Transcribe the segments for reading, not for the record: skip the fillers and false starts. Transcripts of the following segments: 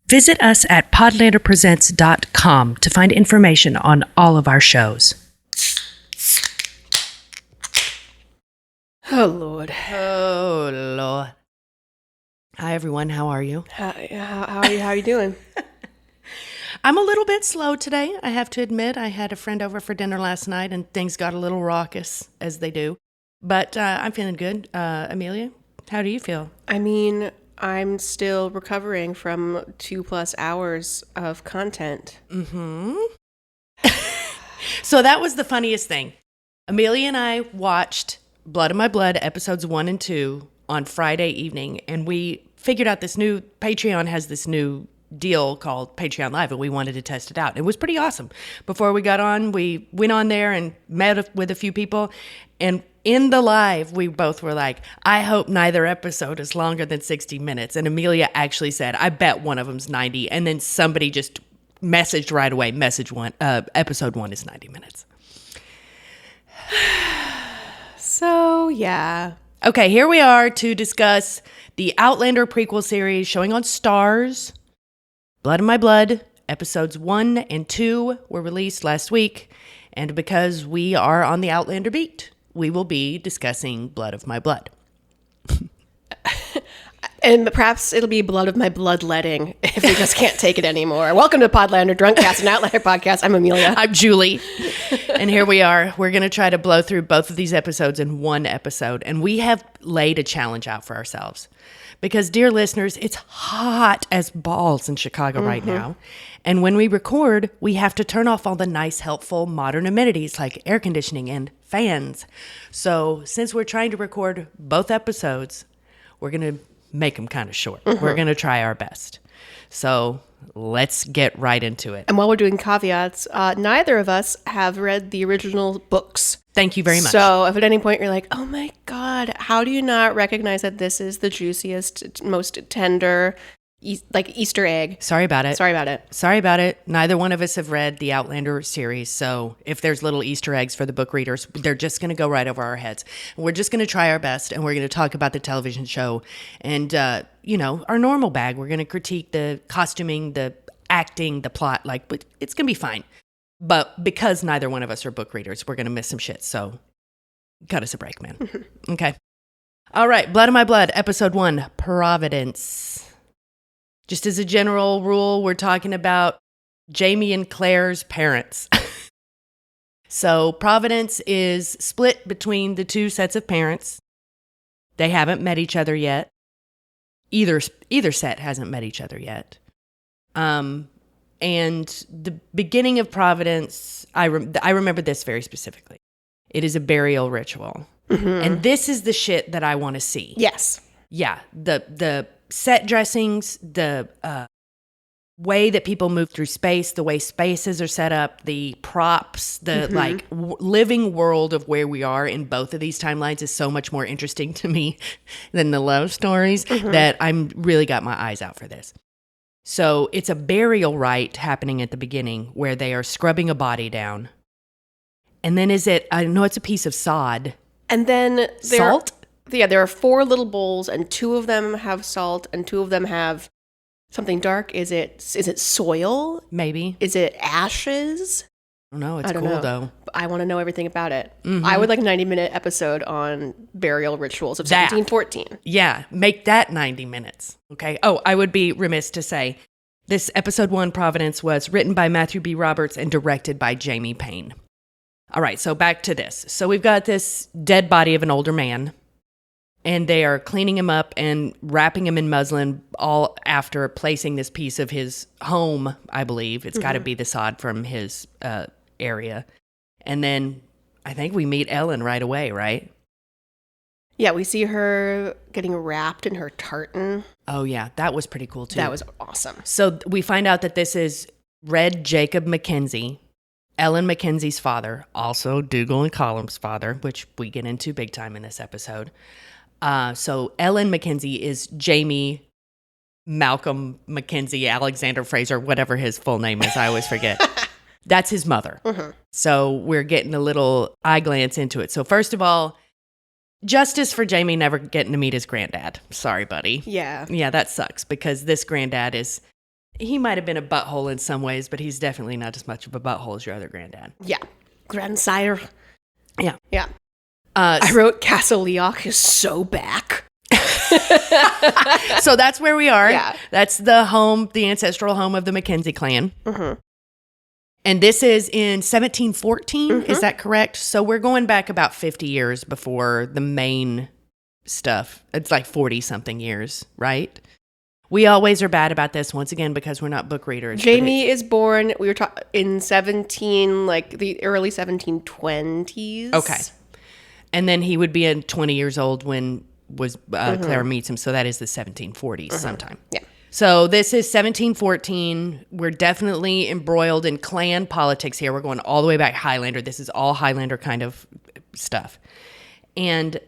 Visit us at podlanderpresents.com to find information on all of our shows. Oh, Lord. Oh, Lord. Hi, everyone. How are you? How are you doing? I'm a little bit slow today, I have to admit. I had a friend over for dinner last night, and things got a little raucous, as they do. But I'm feeling good. Amelia, how do you feel? I mean, I'm still recovering from 2+ hours of content. Mm-hmm. So that was the funniest thing. Amelia and I watched Blood of My Blood episodes 1 and 2 on Friday evening, and we figured out this new Patreon has this new deal called Patreon Live, and we wanted to test it out. It was pretty awesome. Before we got on, we went on there and met with a few people, and in the live, we both were like, I hope neither episode is longer than 60 minutes. And Amelia actually said, I bet one of them's 90. And then somebody just messaged right away, episode 1 is 90 minutes. So, yeah. Okay, here we are to discuss the Outlander prequel series showing on Starz. Blood of My Blood, episodes 1 and 2 were released last week. And because we are on the Outlander beat, we will be discussing Blood of My Blood. And perhaps it'll be Blood of My Bloodletting if we just can't take it anymore. Welcome to Podlander, Drunkcast, an Outlander podcast. I'm Amelia. I'm Julie. And here we are. We're going to try to blow through both of these episodes in one episode. And we have laid a challenge out for ourselves. Because, dear listeners, it's hot as balls in Chicago right now. And when we record, we have to turn off all the nice, helpful, modern amenities like air conditioning and fans. So since we're trying to record both episodes, we're going to make them kind of short. We're going to try our best. So let's get right into it. And while we're doing caveats, neither of us have read the original books. Thank you very much. So if at any point you're like, oh my God, how do you not recognize that this is the juiciest, most tender, like Easter egg? Sorry about it. Sorry about it. Sorry about it. Neither one of us have read the Outlander series, so if there's little Easter eggs for the book readers, they're just going to go right over our heads. We're just going to try our best, and we're going to talk about the television show and, our normal bag. We're going to critique the costuming, the acting, the plot. But it's going to be fine. But because neither one of us are book readers, we're going to miss some shit, so cut us a break, man. Okay. All right, Blood of My Blood, episode 1, Providence. Just as a general rule, we're talking about Jamie and Claire's parents. So Providence is split between the two sets of parents. They haven't met each other yet. Either set hasn't met each other yet. And the beginning of Providence, I remember this very specifically. It is a burial ritual. And this is the shit that I want to see. Yes. Yeah, the set dressings, the way that people move through space, the way spaces are set up, the props, the living world of where we are in both of these timelines is so much more interesting to me than the love stories that I'm really got my eyes out for this. So it's a burial rite happening at the beginning where they are scrubbing a body down. And then I know it's a piece of sod. And then Salt? There are 4 little bowls, and 2 of them have salt, and 2 of them have something dark. Is it soil? Maybe. Is it ashes? I don't know. It's I don't cool, know. though. I want to know everything about it. I would like a 90-minute episode on burial rituals of That. 1714. Yeah, make that 90 minutes. Okay. Oh, I would be remiss to say this episode 1, Providence, was written by Matthew B. Roberts and directed by Jamie Payne. All right, so back to this. So we've got this dead body of an older man, and they are cleaning him up and wrapping him in muslin all after placing this piece of his home, I believe. It's got to be the sod from his area. And then I think we meet Ellen right away, right? Yeah, we see her getting wrapped in her tartan. Oh, yeah. That was pretty cool, too. That was awesome. So we find out that this is Red Jacob Mackenzie, Ellen Mackenzie's father, also Dougal and Colum's father, which we get into big time in this episode. So Ellen Mackenzie is Jamie Malcolm Mackenzie, Alexander Fraser, whatever his full name is. I always forget. That's his mother. Mm-hmm. So we're getting a little eye glance into it. So first of all, justice for Jamie never getting to meet his granddad. Sorry, buddy. Yeah. Yeah, that sucks because this granddad is He might have been a butthole in some ways, but he's definitely not as much of a butthole as your other granddad. Yeah. Grandsire. Yeah. Yeah. I wrote Castle Leoch is so back. So that's where we are. Yeah. That's the ancestral home of the Mackenzie clan. Mm-hmm. And this is in 1714. Mm-hmm. Is that correct? So we're going back about 50 years before the main stuff. It's like 40-something years, right? We always are bad about this, once again, because we're not book readers. Jamie is born, we were talking in the early 1720s. Okay. And then he would be 20 years old when Clara meets him. So that is the 1740s sometime. Yeah. So this is 1714. We're definitely embroiled in clan politics here. We're going all the way back Highlander. This is all Highlander kind of stuff. And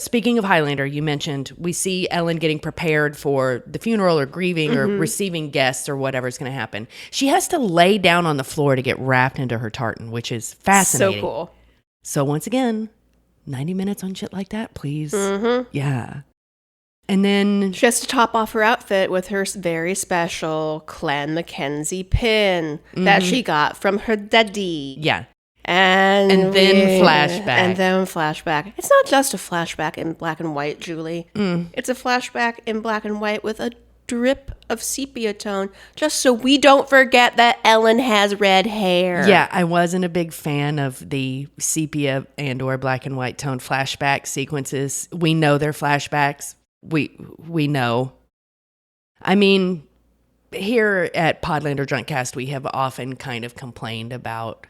speaking of Highlander, you mentioned we see Ellen getting prepared for the funeral or grieving or receiving guests or whatever's going to happen. She has to lay down on the floor to get wrapped into her tartan, which is fascinating. So cool. So once again, 90 minutes on shit like that, please. Mm-hmm. Yeah. And then she has to top off her outfit with her very special Clan Mackenzie pin that she got from her daddy. Yeah. And then flashback. And then flashback. It's not just a flashback in black and white, Julie. It's a flashback in black and white with a drip of sepia tone, just so we don't forget that Ellen has red hair. Yeah, I wasn't a big fan of the sepia and or black and white tone flashback sequences. We know they're flashbacks. We know. I mean, here at Podlander Drunkcast, we have often kind of complained about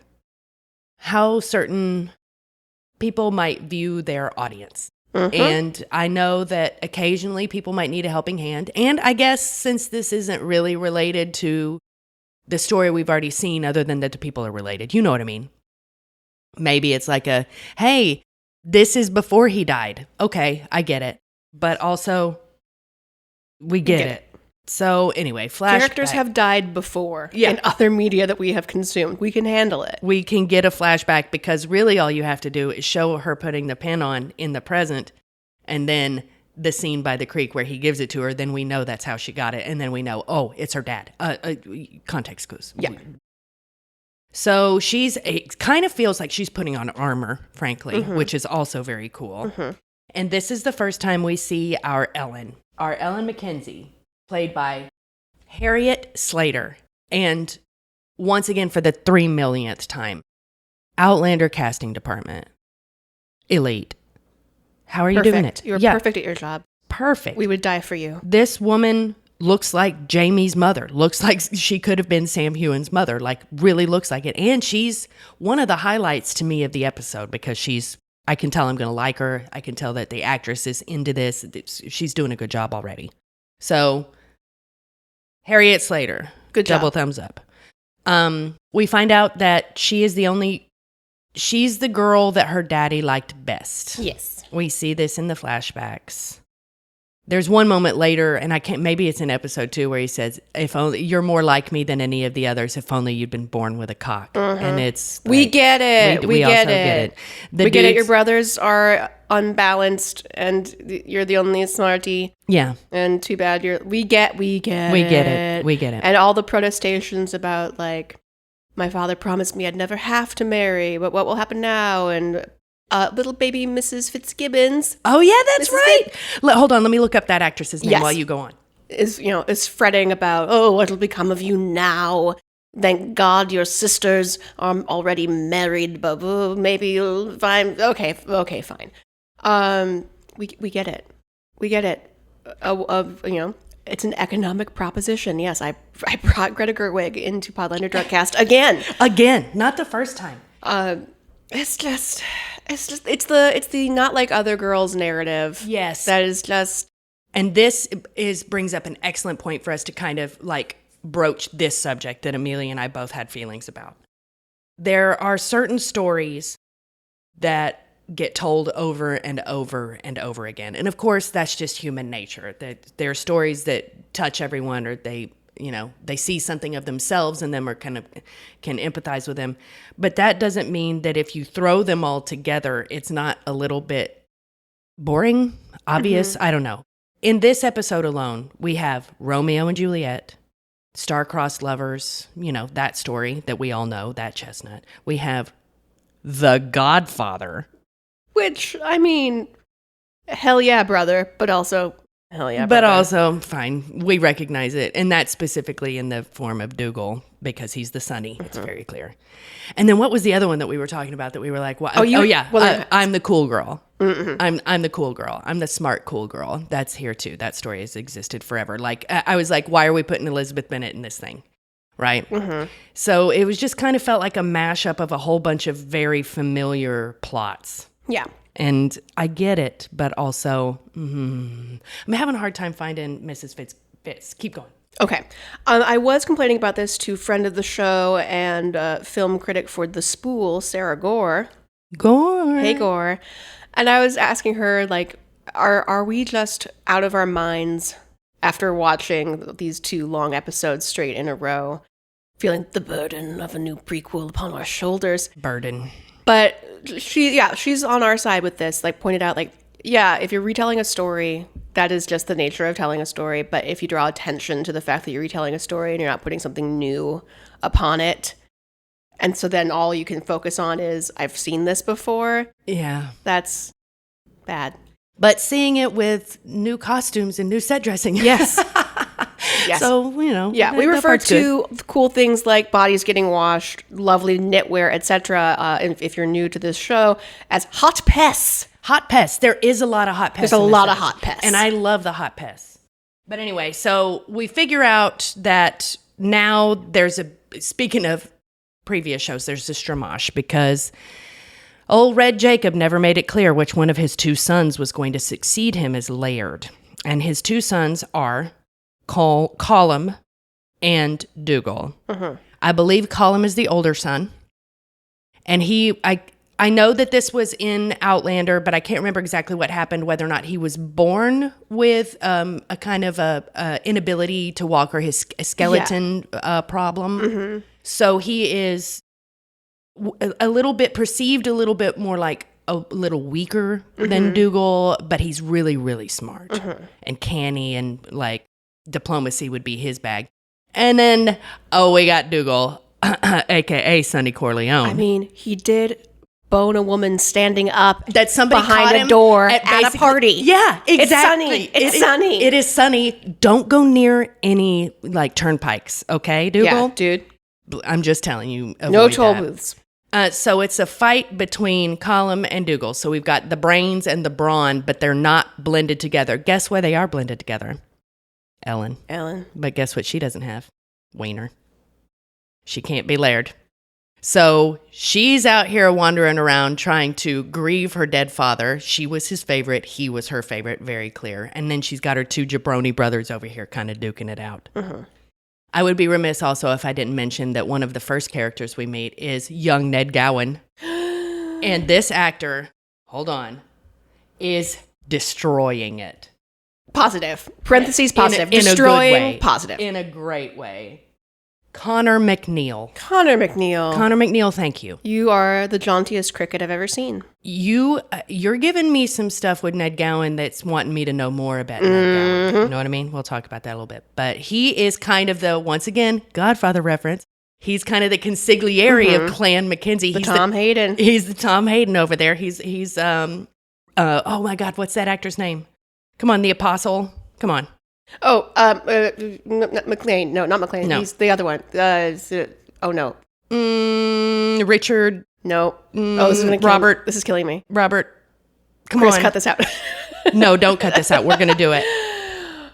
how certain people might view their audience. And I know that occasionally people might need a helping hand. And I guess since this isn't really related to the story we've already seen, other than that the people are related, you know what I mean? Maybe it's like hey, this is before he died. Okay, I get it. But also, we get it. So anyway, flashback. Characters have died before in other media that we have consumed. We can handle it. We can get a flashback because really all you have to do is show her putting the pen on in the present and then the scene by the creek where he gives it to her. Then we know that's how she got it. And then we know, oh, it's her dad. Context clues. Yeah. So it kind of feels like she's putting on armor, frankly, which is also very cool. And this is the first time we see our Ellen Mackenzie, played by Harriet Slater. And once again, for the 3 millionth time, Outlander casting department. Elite. How are you doing it? You're perfect at your job. Perfect. We would die for you. This woman looks like Jamie's mother. Looks like she could have been Sam Heughan's mother. Like, really looks like it. And she's one of the highlights to me of the episode because I can tell I'm going to like her. I can tell that the actress is into this. She's doing a good job already. So, Harriet Slater. Good job. Double thumbs up. We find out that she's the girl that her daddy liked best. Yes. We see this in the flashbacks. There's one moment later, and maybe it's in episode 2 where he says, "If only you're more like me than any of the others. If only you'd been born with a cock." And it's we get it. We also get it. We get it. Your brothers are unbalanced, and you're the only smarty. Yeah. And too bad we get it. And all the protestations about like, my father promised me I'd never have to marry, but what will happen now? And little baby Mrs. Fitzgibbons. Oh yeah, that's right. Hold on, let me look up that actress's name while you go on. Is fretting about, oh, what'll become of you now? Thank God your sisters are already married, but maybe you'll find. Okay, fine. We get it. We get it. It's an economic proposition. Yes, I brought Greta Gerwig into Podlander Drunkcast again. Again, not the first time. It's the not like other girls narrative. Yes. That is just. And this brings up an excellent point for us to kind of like broach this subject that Amelia and I both had feelings about. There are certain stories that get told over and over and over again. And of course, that's just human nature. That there are stories that touch everyone, or they see something of themselves in them or kind of can empathize with them. But that doesn't mean that if you throw them all together, it's not a little bit boring, obvious. I don't know. In this episode alone, we have Romeo and Juliet, star-crossed lovers, that story that we all know, that chestnut. We have The Godfather. Which, I mean, hell yeah, brother, but also hell yeah, But brother. also, fine, we recognize it. And that's specifically in the form of Dougal because he's the Sonny. It's very clear. And then what was the other one that we were talking about that we were like, well, I'm the cool girl. I'm the cool girl. I'm the smart cool girl. That's here too. That story has existed forever. Like, I was like, why are we putting Elizabeth Bennet in this thing? Right? So it was just kind of felt like a mashup of a whole bunch of very familiar plots. Yeah. And I get it, but also, I'm having a hard time finding Mrs. Fitz. Keep going. Okay. I was complaining about this to friend of the show and film critic for The Spool, Sarah Gore. Gore. Hey, Gore. And I was asking her, like, are we just out of our minds after watching these 2 long episodes straight in a row, feeling the burden of a new prequel upon our shoulders? Burden. But she's on our side with this, like, pointed out, like, yeah, if you're retelling a story, that is just the nature of telling a story. But if you draw attention to the fact that you're retelling a story and you're not putting something new upon it, and so then all you can focus on is, I've seen this before. Yeah. That's bad. But seeing it with new costumes and new set dressing. Yes. Yes. So, Yeah, we refer to cool things like bodies getting washed, lovely knitwear, etc. If you're new to this show, as hot pests. Hot pests. There is a lot of hot pests. There's a lot of hot pests. And I love the hot pests. But anyway, so we figure out that now speaking of previous shows, there's a stramash because old Red Jacob never made it clear which one of his 2 sons was going to succeed him as Laird. And his 2 sons are Colum and Dougal. I believe Colum is the older son. And I know that this was in Outlander, but I can't remember exactly what happened, whether or not he was born with a kind of a inability to walk or his skeleton problem. So he is a little bit perceived, a little bit more like a little weaker than Dougal, but he's really, really smart and canny, and like diplomacy would be his bag. And then, we got Dougal, aka Sonny Corleone. I mean, he did bone a woman standing up that somebody behind a door at a party. Yeah, exactly. It's Sonny. It is Sonny. Don't go near any like turnpikes, okay, Dougal? Yeah, dude. I'm just telling you. No toll booths. So it's a fight between Colum and Dougal. So we've got the brains and the brawn, but they're not blended together. Guess where they are blended together? Ellen. But guess what she doesn't have? Wiener. She can't be Laird. So she's out here wandering around trying to grieve her dead father. She was his favorite. He was her favorite. Very clear. And then she's got her 2 jabroni brothers over here kind of duking it out. I would be remiss also if I didn't mention that one of the first characters we meet is young Ned Gowan. And this actor, hold on, is destroying it. Positive. Parentheses positive. In Destroying a good way. Positive. In a great way. Connor McNeil. Connor McNeil, thank you. You are the jauntiest cricket I've ever seen. You're giving me some stuff with Ned Gowan that's wanting me to know more about Ned Gowan. You know what I mean? We'll talk about that a little bit. But he is kind of the, once again, Godfather reference. He's kind of the consigliere of Clan Mackenzie. He's Tom Hayden. He's the Tom Hayden over there. He's oh my God, what's that actor's name? Come on, the Apostle. Come on. Oh, McLean. No, not McLean. No. He's the other one. Oh, no. Richard. No. This is Robert. This is killing me. Robert. Come Chris, on. cut this out. No, don't cut this out. We're going to do it.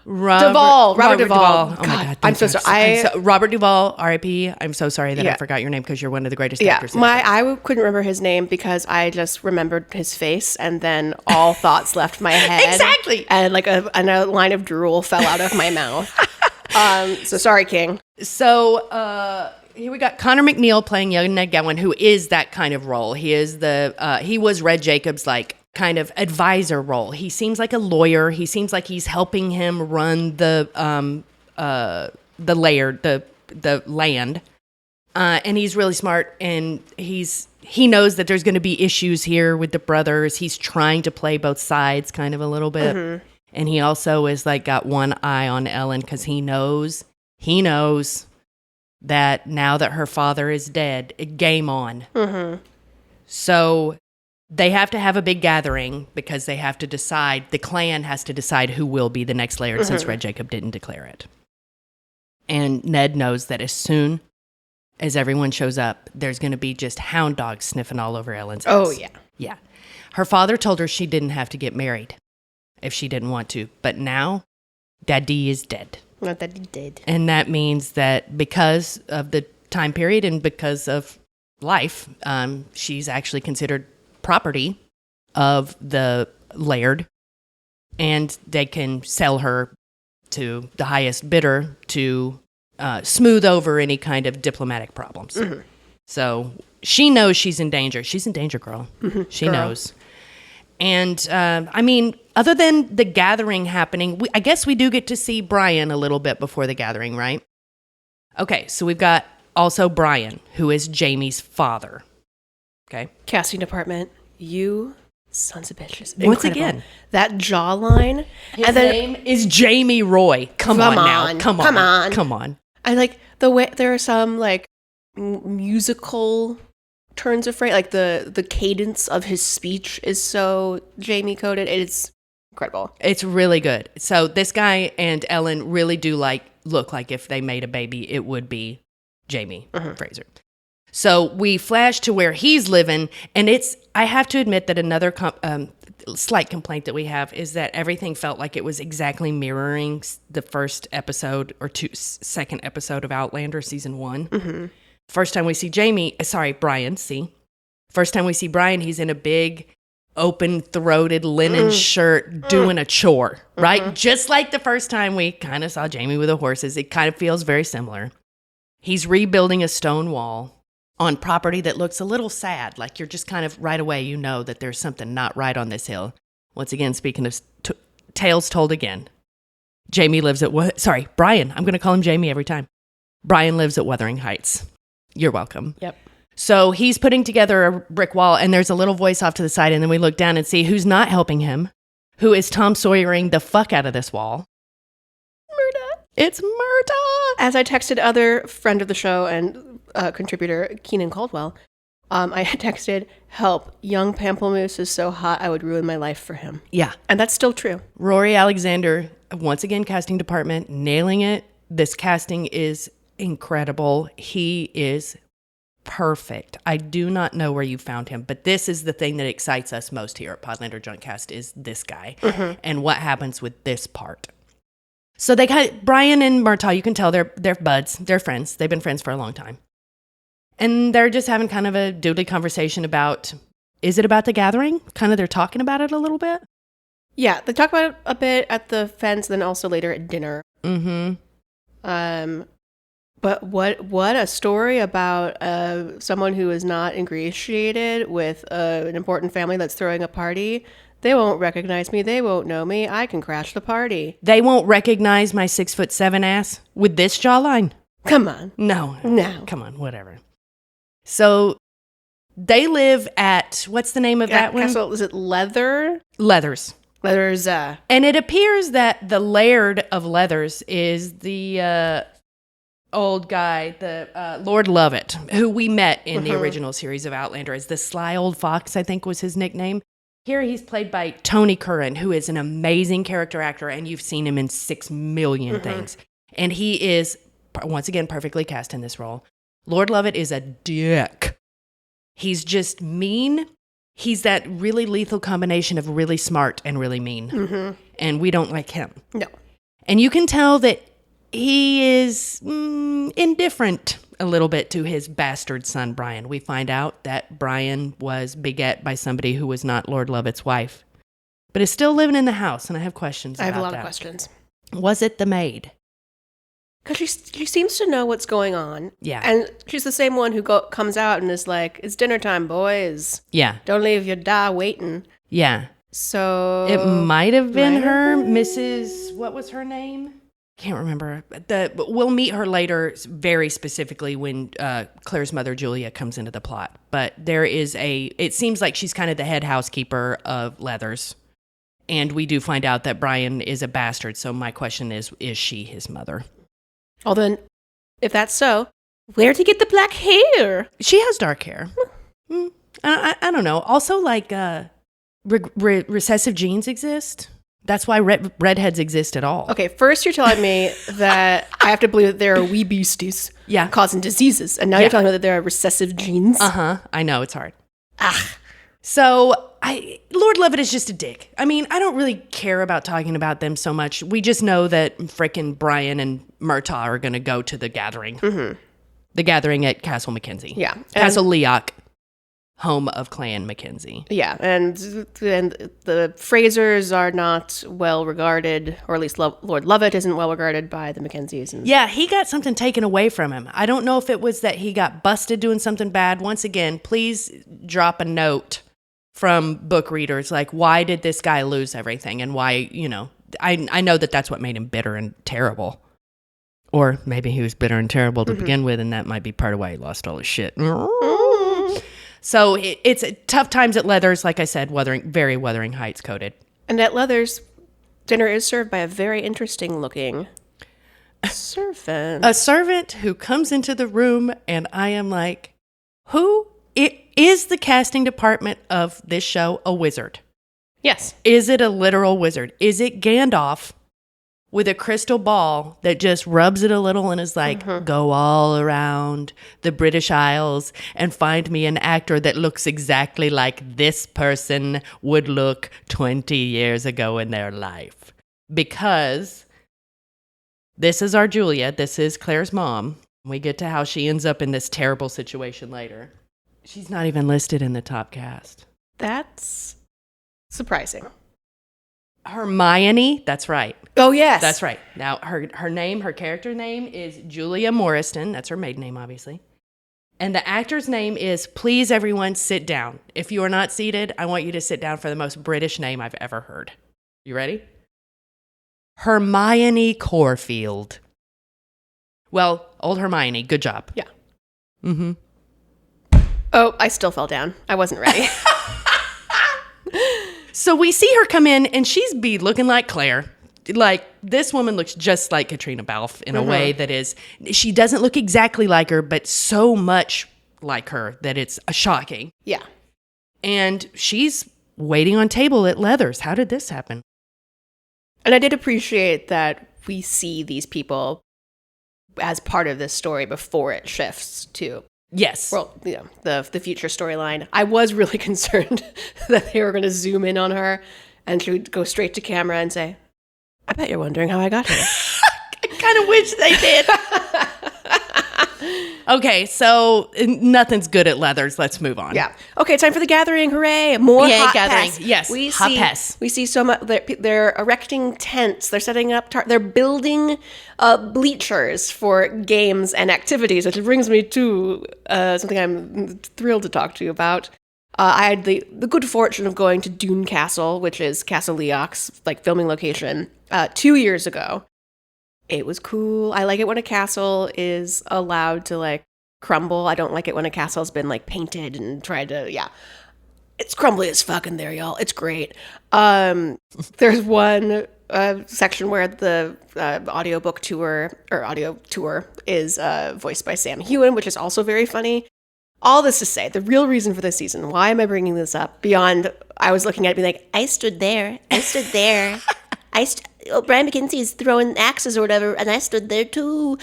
Robert Duvall. Oh my God. I'm so sorry. Robert Duvall, R.I.P. I'm so sorry that I forgot your name because you're one of the greatest actors. I couldn't remember his name because I just remembered his face, and then all thoughts left my head. Exactly. And like a line of drool fell out of my mouth. So sorry, King. So here we got Connor McNeil playing young Ned Gowan, who is that kind of role. He is he was Red Jacobs' like kind of advisor role. He seems like a lawyer. He seems like he's helping him run the laird, the land. And he's really smart, and he knows that there's going to be issues here with the brothers. He's trying to play both sides kind of a little bit. And he also is like got one eye on Ellen because he knows He knows that now that her father is dead, game on. Mm-hmm. So they have to have a big gathering because they have to decide, the clan has to decide who will be the next Laird since Red Jacob didn't declare it. And Ned knows that as soon as everyone shows up, there's going to be just hound dogs sniffing all over Ellen's house. Oh, yeah. Yeah. Her father told her she didn't have to get married if she didn't want to. But now, Daddy is dead. Not that he did. And that means that because of the time period and because of life, she's actually considered property of the Laird. And they can sell her to the highest bidder to smooth over any kind of diplomatic problems. Mm-hmm. So she knows she's in danger. She's in danger, girl. Mm-hmm. She knows. And, I mean, other than the gathering happening, I guess we do get to see Brian a little bit before the gathering, right? Okay, so we've got also Brian, who is Jamie's father. Okay. Casting department, you sons of bitches. Once Incredible. again. That jawline. His name is Jamie Roy. Come on now. Come on. I like the way there are some like musical turns of phrase, like the cadence of his speech is so Jamie coded. It's incredible. It's really good. So this guy and Ellen really do look like if they made a baby, it would be Jamie Fraser. So we flash to where he's living, and I have to admit that another slight complaint that we have is that everything felt like it was exactly mirroring the first episode or second episode of Outlander season 1. Mm-hmm. First time we see Brian, First time we see Brian, he's in a big open-throated linen shirt doing a chore, right? Just like the first time we kind of saw Jamie with the horses. It kind of feels very similar. He's rebuilding a stone wall on property that looks a little sad. Like you're just kind of right away, you know that there's something not right on this hill. Once again, speaking of tales told again, Brian. I'm going to call him Jamie every time. Brian lives at Wuthering Heights. You're welcome. Yep. So he's putting together a brick wall, and there's a little voice off to the side, and then we look down and see who's not helping him, who is Tom Sawyering the fuck out of this wall. Murda. It's Murda. As I texted other friend of the show and contributor Keenan Caldwell, I had texted, help, young Pamplemousse is so hot I would ruin my life for him. Yeah. And that's still true. Rory Alexander, once again, casting department, nailing it. This casting is incredible. He is perfect. I do not know where you found him, but this is the thing that excites us most here at Podlander Drunkcast is this guy and what happens with this part. So they got Brian and Murtaugh, you can tell they're buds, they're friends. They've been friends for a long time. And they're just having kind of a doodly conversation about, is it about the gathering? Kind of they're talking about it a little bit. Yeah, they talk about it a bit at the fence, then also later at dinner. Mm-hmm. But what a story about someone who is not ingratiated with an important family that's throwing a party. They won't recognize me. They won't know me. I can crash the party. They won't recognize my 6'7" ass with this jawline. Come on. No. Come on, whatever. So they live at, what's the name of that one? Castle, is it Leather? Leathers. Leathers. And it appears that the Laird of Leathers is the old guy, the Lord Lovett, who we met in the original series of Outlander as the sly old fox, I think was his nickname. Here he's played by Tony Curran, who is an amazing character actor, and you've seen him in 6 million things. And he is, once again, perfectly cast in this role. Lord Lovett is a dick. He's just mean. He's that really lethal combination of really smart and really mean. And we don't like him. No. And you can tell that he is indifferent a little bit to his bastard son, Brian. We find out that Brian was beget by somebody who was not Lord Lovett's wife, but is still living in the house, and I have questions about that. I have a lot of questions. Was it the maid? Because she seems to know what's going on. Yeah. And she's the same one who comes out and is like, it's dinner time, boys. Yeah. Don't leave your da waiting. Yeah. So it might have been her, Mrs. What was her name? Can't remember. We'll meet her later very specifically when Claire's mother, Julia, comes into the plot. But it seems like she's kind of the head housekeeper of Leathers. And we do find out that Brian is a bastard. So my question is she his mother? Well, then, if that's so, where'd he get the black hair? She has dark hair. I don't know. Also, like, recessive genes exist. That's why redheads exist at all. Okay, first you're telling me that I have to believe that there are wee beasties causing diseases, and now you're telling me that there are recessive genes. I know, it's hard. So, Lord Lovett is just a dick. I mean, I don't really care about talking about them so much. We just know that frickin' Brian and Murtaugh are going to go to the gathering. Mm-hmm. The gathering at Castle Mackenzie. Yeah. Castle Leoch, home of Clan Mackenzie. Yeah, and the Frasers are not well regarded, or at least Lord Lovett isn't well regarded by the Mackenzies. Yeah, he got something taken away from him. I don't know if it was that he got busted doing something bad. Once again, please drop a note from book readers, like, why did this guy lose everything, and why, I know that that's what made him bitter and terrible. Or maybe he was bitter and terrible to begin with, and that might be part of why he lost all his shit. So it's tough times at Leathers, like I said, very Wuthering Heights coded. And at Leathers, dinner is served by a very interesting looking servant. A servant who comes into the room, and I am like, is the casting department of this show a wizard? Yes. Is it a literal wizard? Is it Gandalf with a crystal ball that just rubs it a little and is like, go all around the British Isles and find me an actor that looks exactly like this person would look 20 years ago in their life? Because this is our Julia. This is Claire's mom. We get to how she ends up in this terrible situation later. She's not even listed in the top cast. That's surprising. Hermione, that's right. Oh, yes. That's right. Now, her character name is Julia Morriston. That's her maiden name, obviously. And the actor's name is, please everyone sit down. If you are not seated, I want you to sit down for the most British name I've ever heard. You ready? Hermione Corfield. Well, old Hermione, good job. Yeah. Mm-hmm. Oh, I still fell down. I wasn't ready. So we see her come in, and she's looking like Claire. Like, this woman looks just like Katrina Balfe in a way that is, she doesn't look exactly like her, but so much like her that it's shocking. Yeah. And she's waiting on table at Leathers. How did this happen? And I did appreciate that we see these people as part of this story before it shifts to... Yes. Well, the future storyline. I was really concerned that they were going to zoom in on her and she would go straight to camera and say, I bet you're wondering how I got here. I kind of wish they did. Okay, so nothing's good at Leathers. Let's move on. Yeah. Okay, time for the gathering. Hooray. More Yay, hot gathering. pess. Yes, hot pess. We see so much. They're erecting tents. They're setting up. They're building bleachers for games and activities, which brings me to something I'm thrilled to talk to you about. I had the good fortune of going to Dune Castle, which is Castle Leoch's filming location, 2 years ago. It was cool. I like it when a castle is allowed to crumble. I don't like it when a castle's been painted and tried to, It's crumbly as fuck in there, y'all. It's great. There's one section where the audiobook tour or audio tour is voiced by Sam Heughan, which is also very funny. All this to say, the real reason for this season, why am I bringing this up? Beyond, I was looking at it being like, I stood there. Brian McKenzie is throwing axes or whatever, and I stood there too.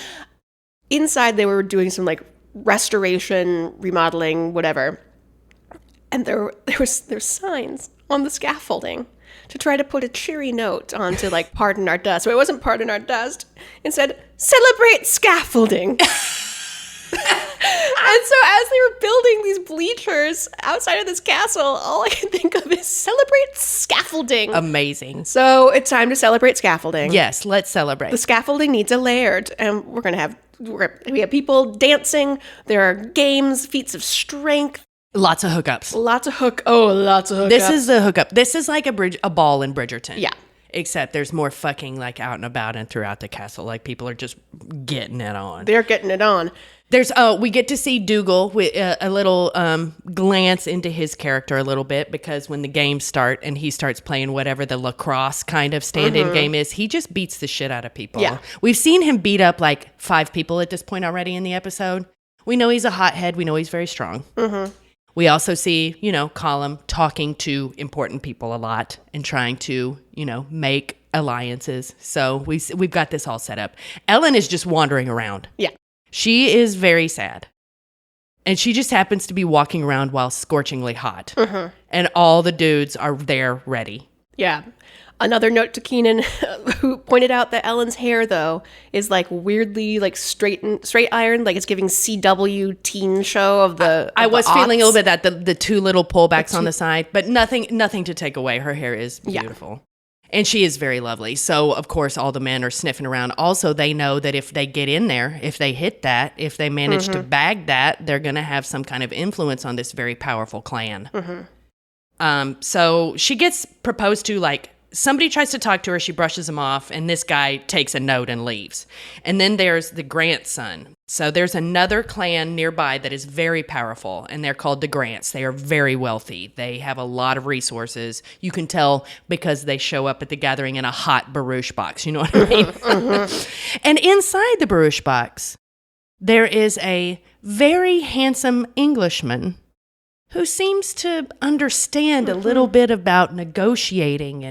Inside, they were doing some restoration, remodeling, whatever, and there's signs on the scaffolding to try to put a cheery note onto "Pardon our dust." So it wasn't "Pardon our dust." It said "Celebrate scaffolding." And so as they were building these bleachers outside of this castle, all I can think of is celebrate scaffolding. Amazing. So it's time to celebrate scaffolding. Yes, let's celebrate. The scaffolding needs a laird, and we have people dancing. There are games, feats of strength. Lots of hookups. Lots of hookups. This is the hookup. This is like a ball in Bridgerton. Yeah. Except there's more fucking out and about and throughout the castle. People are just getting it on. They're getting it on. We get to see Dougal with a little glance into his character a little bit, because when the games start and he starts playing whatever the lacrosse kind of stand-in game is, he just beats the shit out of people. Yeah. We've seen him beat up like 5 people at this point already in the episode. We know he's a hothead. We know he's very strong. We also see, Colum talking to important people a lot and trying to, make alliances. So we've got this all set up. Ellen is just wandering around. Yeah. She is very sad. And she just happens to be walking around while scorchingly hot. And all the dudes are there ready. Yeah. Another note to Keenan, who pointed out that Ellen's hair, though, is like weirdly like straight ironed, like it's giving CW teen show of the. I was aughts. feeling a little bit that the 2 little pullbacks on the side, but nothing to take away. Her hair is beautiful. Yeah. And she is very lovely. So, of course, all the men are sniffing around. Also, they know that if they get in there, if they hit that, if they manage to bag that, they're going to have some kind of influence on this very powerful clan. So she gets proposed to, like, somebody tries to talk to her. She brushes him off, and this guy takes a note and leaves. And then there's the grandson. So there's another clan nearby that is very powerful, and they're called the Grants. They are very wealthy. They have a lot of resources. You can tell because they show up at the gathering in a hot barouche box. You know what I mean? And inside the barouche box, there is a very handsome Englishman who seems to understand a little bit about negotiating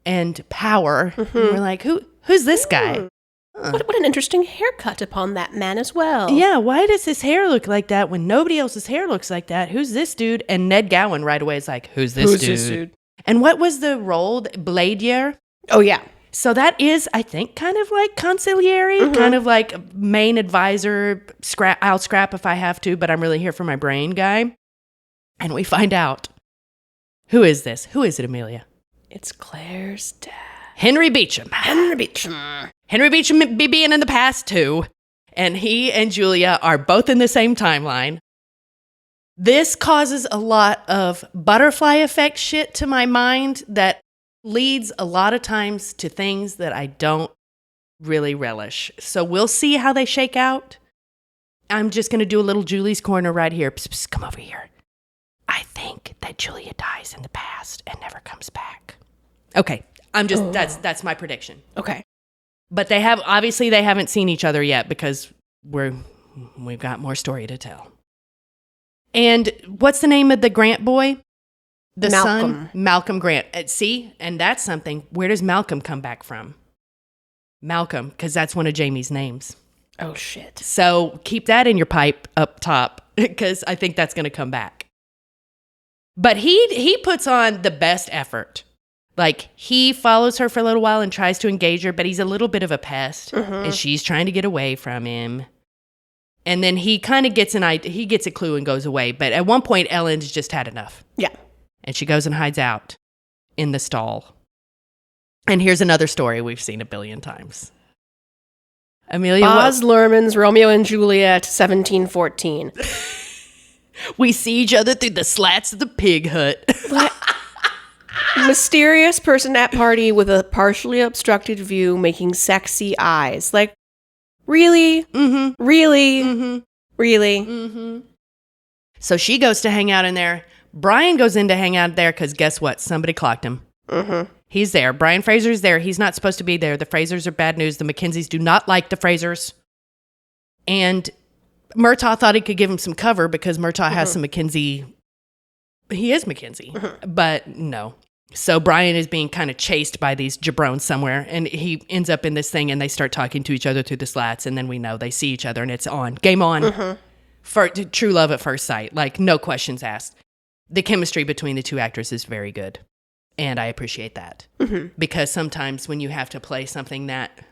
and power. And we're like, who's this guy? What an interesting haircut upon that man as well. Yeah, why does his hair look like that when nobody else's hair looks like that? Who's this dude? And Ned Gowan right away is like, who's this dude? And what was the role? Bladier? Oh, yeah. So that is, I think, kind of like conciliary, kind of like main advisor, I'll scrap if I have to, but I'm really here for my brain guy. And we find out, who is this? Who is it, Amelia? It's Claire's dad. Henry Beecham. Henry Beecham be being in the past, too. And he and Julia are both in the same timeline. This causes a lot of butterfly effect shit to my mind that leads a lot of times to things that I don't really relish. So we'll see how they shake out. I'm just going to do a little Julie's Corner right here. Psst, psst, come over here. I think that Julia dies in the past and never comes back. Okay, that's my prediction. Okay. But they haven't seen each other yet because we've got more story to tell. And what's the name of the Grant boy? The Malcolm. son? Malcolm Grant. See, and that's something. Where does Malcolm come back from? Malcolm, because that's one of Jamie's names. Oh, shit. So keep that in your pipe up top, because I think that's going to come back. But he puts on the best effort. Like, he follows her for a little while and tries to engage her, but he's a little bit of a pest, and she's trying to get away from him. And then he kind of gets a clue and goes away. But at one point, Ellen's just had enough. Yeah. And she goes and hides out in the stall. And here's another story we've seen a billion times. Amelia, Baz Luhrmann's Romeo and Juliet, 1714. We see each other through the slats of the pig hut. Mysterious person at party with a partially obstructed view making sexy eyes. Like, really? Mm-hmm. Really? Mm-hmm. Really? Mm-hmm. So she goes to hang out in there. Brian goes in to hang out there because guess what? Somebody clocked him. Mm-hmm. He's there. Brian Fraser's there. He's not supposed to be there. The Frasers are bad news. The Mackenzies do not like the Frasers. And Murtaugh thought he could give him some cover because Murtaugh has some Mackenzie. He is Mackenzie, but no. So Brian is being kind of chased by these jabrones somewhere, and he ends up in this thing, and they start talking to each other through the slats, and then we know they see each other, and it's on. Game on. For true love at first sight. Like, no questions asked. The chemistry between the two actors is very good, and I appreciate that. Because sometimes when you have to play something that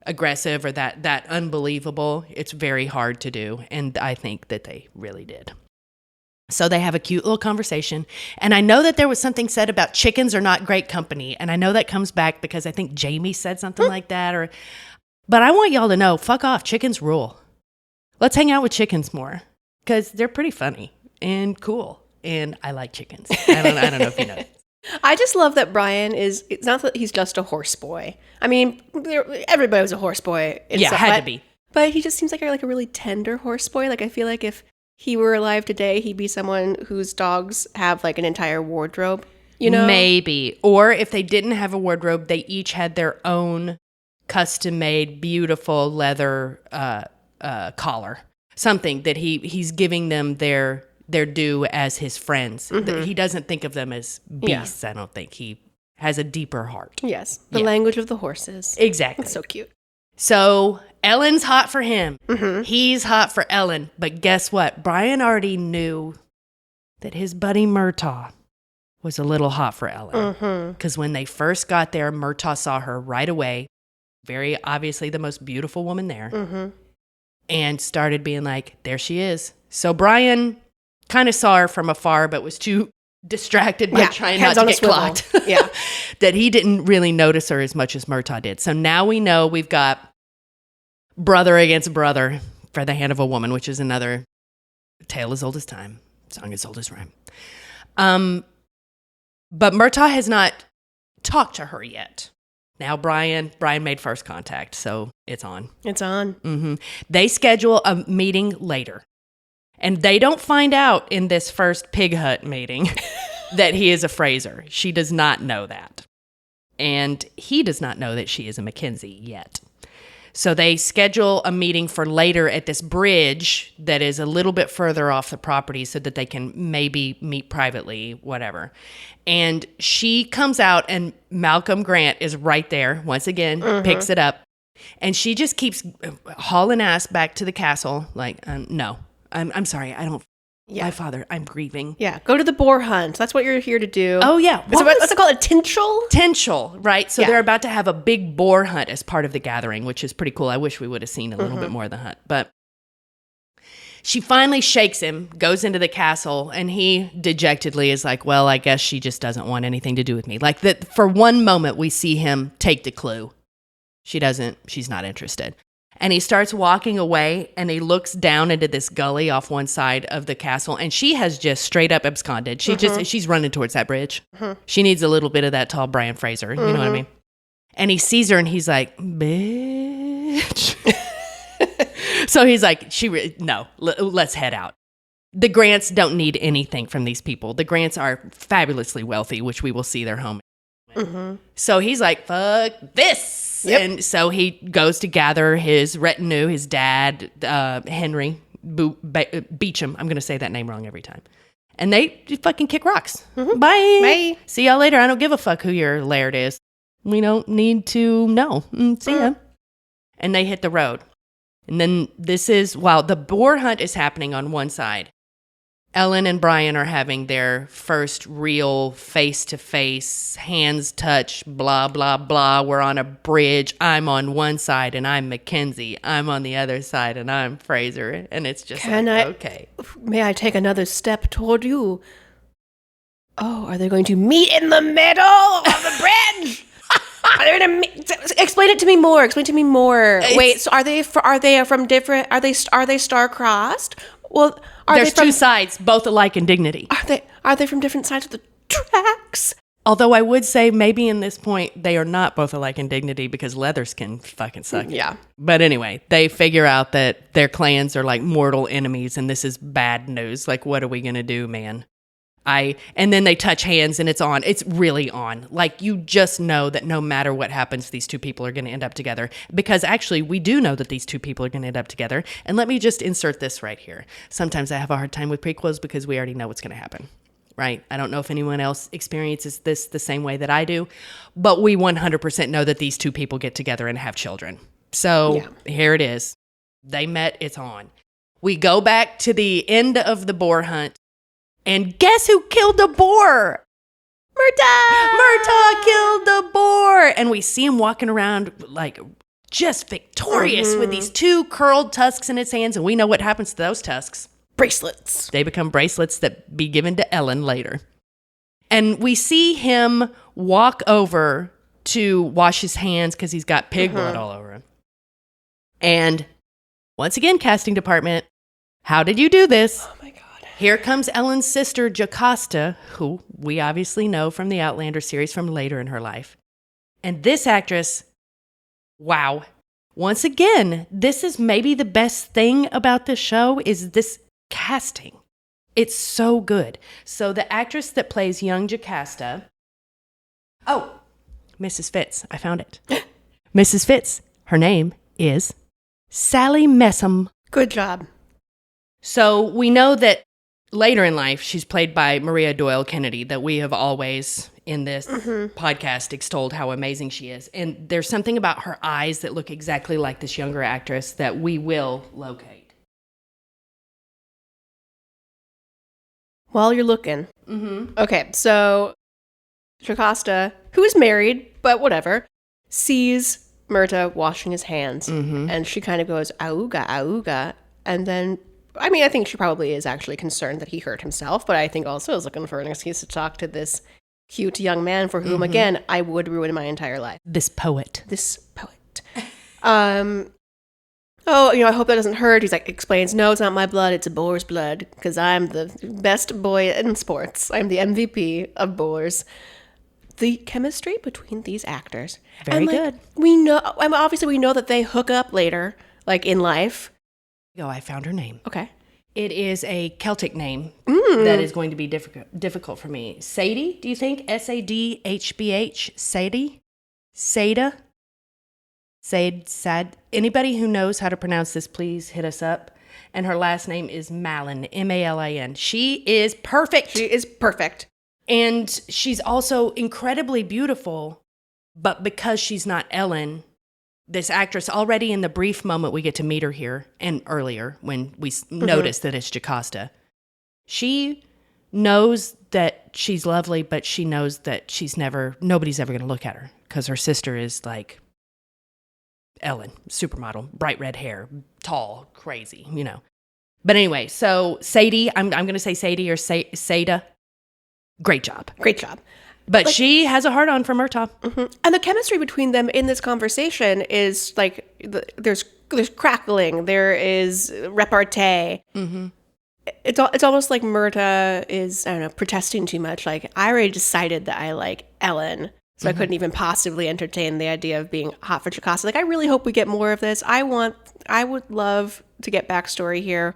aggressive or that unbelievable, it's very hard to do, and I think that they really did. So they have a cute little conversation, and I know that there was something said about chickens are not great company, and I know that comes back because I think Jamie said something like that, but I want y'all to know, fuck off, chickens rule. Let's hang out with chickens more, because they're pretty funny and cool, and I like chickens. I don't know if you know. I just love that Brian it's not that he's just a horse boy. I mean, everybody was a horse boy. Yeah, had to be. But he just seems like a really tender horse boy. Like, I feel like if he were alive today, he'd be someone whose dogs have like an entire wardrobe, you know? Maybe. Or if they didn't have a wardrobe, they each had their own custom-made, beautiful leather collar. Something that he's giving them their due as his friends. He doesn't think of them as beasts, I don't think. He has a deeper heart. Yes. The language of the horses. Exactly. That's so cute. So Ellen's hot for him. He's hot for Ellen. But guess what? Brian already knew that his buddy Murtaugh was a little hot for Ellen. Because when they first got there, Murtaugh saw her right away. Very obviously the most beautiful woman there. And started being like, there she is. So Brian kind of saw her from afar, but was too distracted by trying not to get clocked. That he didn't really notice her as much as Murtaugh did. So now we know we've got brother against brother for the hand of a woman, which is another tale as old as time, song as old as rhyme. But Murtaugh has not talked to her yet. Now Brian made first contact, so it's on. It's on. They schedule a meeting later. And they don't find out in this first pig hut meeting that he is a Fraser. She does not know that. And he does not know that she is a Mackenzie yet. So they schedule a meeting for later at this bridge that is a little bit further off the property so that they can maybe meet privately, whatever. And she comes out and Malcolm Grant is right there, once again, picks it up. And she just keeps hauling ass back to the castle like, no. I'm sorry. I don't. My father. I'm grieving. Yeah. Go to the boar hunt. That's what you're here to do. Oh yeah. What's it called? A tinchel? Tinchel, right? So they're about to have a big boar hunt as part of the gathering, which is pretty cool. I wish we would have seen a little bit more of the hunt, but she finally shakes him, goes into the castle, and he dejectedly is like, "Well, I guess she just doesn't want anything to do with me." Like that. For one moment, we see him take the clue. She doesn't. She's not interested. And he starts walking away, and he looks down into this gully off one side of the castle, and she has just straight up absconded. She's running towards that bridge. She needs a little bit of that tall Brian Fraser. You know what I mean? And he sees her, and he's like, bitch. So he's like, let's head out. The Grants don't need anything from these people. The Grants are fabulously wealthy, which we will see their home. So he's like, fuck this. Yep. And so he goes to gather his retinue, his dad, Henry Beecham. I'm going to say that name wrong every time. And they fucking kick rocks. Bye. See y'all later. I don't give a fuck who your laird is. We don't need to know. See ya. And they hit the road. And then while the boar hunt is happening on one side, Ellen and Brian are having their first real face-to-face, hands touch, blah, blah, blah. We're on a bridge. I'm on one side, and I'm Mackenzie. I'm on the other side, and I'm Fraser. And it's just okay. May I take another step toward you? Oh, are they going to meet in the middle of the bridge? Are they going to explain it to me more? Wait, so are they from different? Are they star-crossed? Well, there's two sides, both alike in dignity. Are they from different sides of the tracks? Although I would say maybe in this point they are not both alike in dignity because leathers can fucking suck. Yeah. But anyway, they figure out that their clans are like mortal enemies and this is bad news. Like, what are we gonna do, man? And then they touch hands and it's on. It's really on. Like, you just know that no matter what happens, these two people are going to end up together. Because actually, we do know that these two people are going to end up together. And let me just insert this right here. Sometimes I have a hard time with prequels because we already know what's going to happen, right? I don't know if anyone else experiences this the same way that I do, but we 100% know that these two people get together and have children. So Here it is. They met. It's on. We go back to the end of the boar hunt. And guess who killed the boar? Murtaugh killed the boar. And we see him walking around like just victorious with these two curled tusks in his hands. And we know what happens to those tusks. Bracelets. They become bracelets that be given to Ellen later. And we see him walk over to wash his hands because he's got pig blood all over him. And once again, casting department, how did you do this? Oh my God. Here comes Ellen's sister, Jocasta, who we obviously know from the Outlander series from later in her life. And this actress, wow, once again, this is maybe the best thing about this show is this casting. It's so good. So the actress that plays young Jocasta, Mrs. Fitz, I found it. Mrs. Fitz, her name is Sally Messam. Good job. So we know that later in life, she's played by Maria Doyle Kennedy, that we have always in this podcast extolled how amazing she is. And there's something about her eyes that look exactly like this younger actress that we will locate. While you're looking. Okay, so Jocasta, who is married, but whatever, sees Murta washing his hands. And she kind of goes, auga, auga. And then, I mean, I think she probably is actually concerned that he hurt himself, but I think also is looking for an excuse to talk to this cute young man for whom, again, I would ruin my entire life. This poet. Oh, I hope that doesn't hurt. He's like, explains, no, it's not my blood, it's a boar's blood, because I'm the best boy in sports. I'm the MVP of boars. The chemistry between these actors. Very good. We know, obviously we know that they hook up later, like in life. Oh, I found her name. Okay. It is a Celtic name that is going to be difficult for me. Sadie, do you think? S-A-D-H-B-H? Sadie? Sada? Sad. Anybody who knows how to pronounce this, please hit us up. And her last name is Malin, M-A-L-A-N. She is perfect. She is perfect. And she's also incredibly beautiful, but because she's not Ellen, this actress, already in the brief moment we get to meet her here, and earlier when we notice that it's Jocasta, she knows that she's lovely, but she knows that nobody's ever going to look at her because her sister is like Ellen, supermodel, bright red hair, tall, crazy, But anyway, so Sadie, I'm going to say Sadie or Sada. Great job. But she has a hard-on for Murtaugh. And the chemistry between them in this conversation is like, there's crackling, there is repartee. It's almost like Murtaugh is, I don't know, protesting too much. Like, I already decided that I like Ellen, so I couldn't even possibly entertain the idea of being hot for Jocasta. Like, I really hope we get more of this. I would love to get backstory here.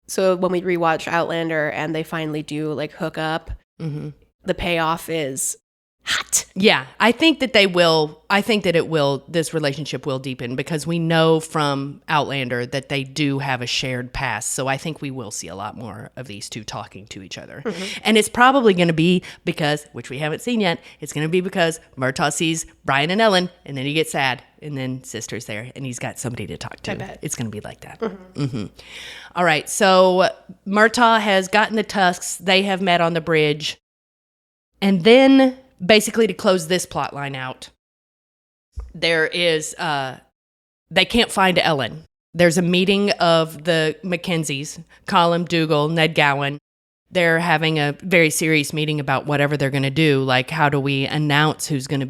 So when we rewatch Outlander and they finally do like hook up, the payoff is hot. Yeah, I think that they will. I think that this relationship will deepen because we know from Outlander that they do have a shared past. So I think we will see a lot more of these two talking to each other. And it's probably going to be because, which we haven't seen yet, it's going to be because Murtaugh sees Brian and Ellen and then he gets sad and then Sister's there and he's got somebody to talk to. I bet. It's going to be like that. All right, so Murtaugh has gotten the tusks. They have met on the bridge. And then, basically, to close this plot line out, there is, they can't find Ellen. There's a meeting of the Mackenzies, Colum, Dougal, Ned Gowan. They're having a very serious meeting about whatever they're going to do. Like, how do we announce who's going to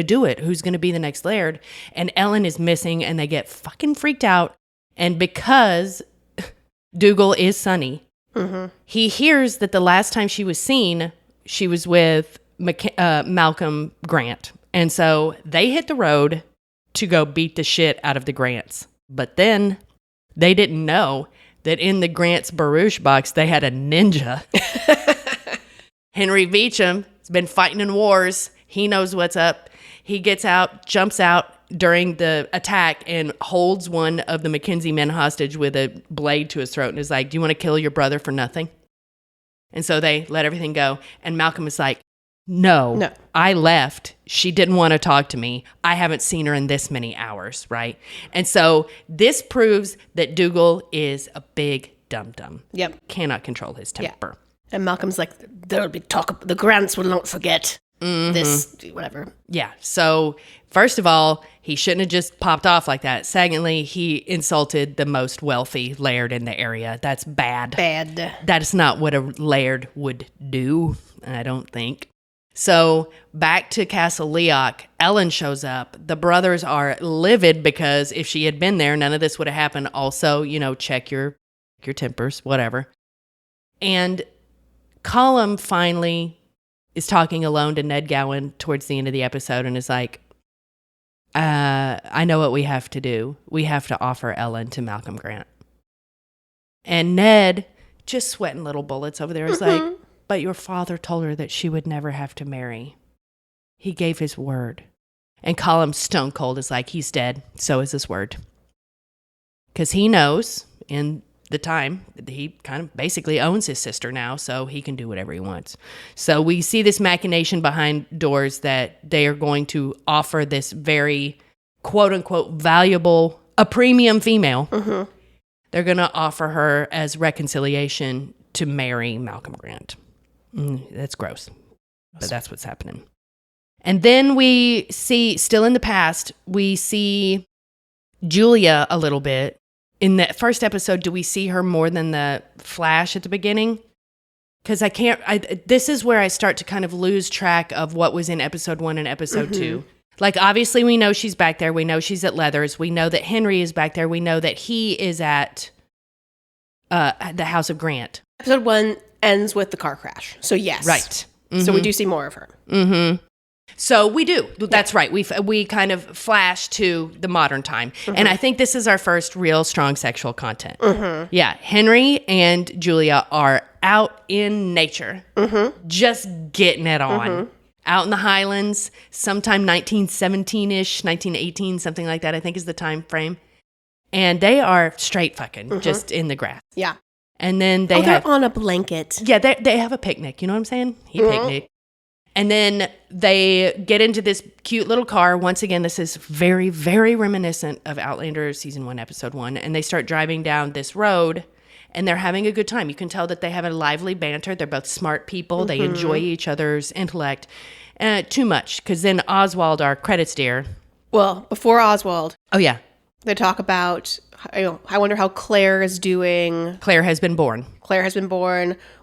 do it? Who's going to be the next Laird? And Ellen is missing, and they get fucking freaked out. And because Dougal is Sonny, he hears that the last time she was seen, she was with Malcolm Grant. And so they hit the road to go beat the shit out of the Grants. But then they didn't know that in the Grants' barouche box, they had a ninja. Henry Beecham has been fighting in wars. He knows what's up. He gets out, jumps out during the attack and holds one of the Mackenzie men hostage with a blade to his throat and is like, do you want to kill your brother for nothing? And so they let everything go. And Malcolm is like, no, I left. She didn't want to talk to me. I haven't seen her in this many hours, right? And so this proves that Dougal is a big dum-dum. Yep. Cannot control his temper. Yeah. And Malcolm's like, there'll be talk, the Grants will not forget this, whatever. Yeah. So first of all, he shouldn't have just popped off like that. Secondly, he insulted the most wealthy laird in the area. That's bad. That is not what a laird would do, I don't think. So back to Castle Leoch, Ellen shows up. The brothers are livid because if she had been there, none of this would have happened. Also, check your tempers, whatever. And Colum finally is talking alone to Ned Gowan towards the end of the episode and is like, I know what we have to do. We have to offer Ellen to Malcolm Grant. And Ned, just sweating little bullets over there, is like, but your father told her that she would never have to marry. He gave his word. And Colum stone cold is like, he's dead. So is his word. Because he knows in the time, he kind of basically owns his sister now, so he can do whatever he wants. So we see this machination behind doors that they are going to offer this very quote unquote valuable, a premium female. They're going to offer her as reconciliation to marry Malcolm Grant. That's gross, but that's what's happening. And then we see, still in the past, we see Julia a little bit. In the first episode, do we see her more than the flash at the beginning? Because this is where I start to kind of lose track of what was in episode 1 and episode 2. Like, obviously, we know she's back there. We know she's at Leathers. We know that Henry is back there. We know that he is at the House of Grant. Episode 1 ends with the car crash. So, yes. Right. So we do see more of her. So we do. That's right. We kind of flash to the modern time. And I think this is our first real strong sexual content. Yeah. Henry and Julia are out in nature, just getting it on. Out in the Highlands, sometime 1917-ish, 1918, something like that, I think is the time frame. And they are straight fucking just in the grass. Yeah. And then they're on a blanket. Yeah, they have a picnic. You know what I'm saying? Picnic. And then they get into this cute little car. Once again, this is very, very reminiscent of Outlander season 1, episode 1. And they start driving down this road, and they're having a good time. You can tell that they have a lively banter. They're both smart people. They enjoy each other's intellect. Too much, because then Oswald, our credits dear. Well, before Oswald. Oh, yeah. They talk about, I wonder how Claire is doing. Claire has been born.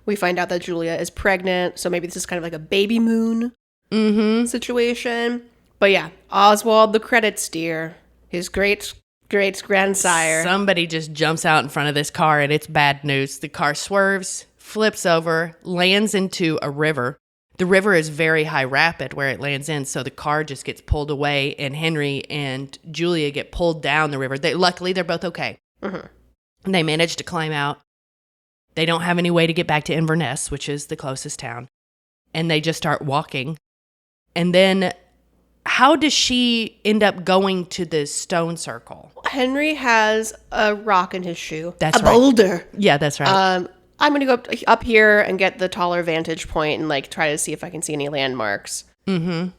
We find out that Julia is pregnant, so maybe this is kind of like a baby moon situation. But yeah, Oswald, the credits dear, his great-grandsire. Somebody just jumps out in front of this car, and it's bad news. The car swerves, flips over, lands into a river. The river is very high rapid where it lands in, so the car just gets pulled away, and Henry and Julia get pulled down the river. Luckily, they're both okay. They manage to climb out. They don't have any way to get back to Inverness, which is the closest town. And they just start walking. And then how does she end up going to the stone circle? Henry has a rock in his shoe. That's right. A boulder. Yeah, that's right. I'm going to go up here and get the taller vantage point and like try to see if I can see any landmarks. And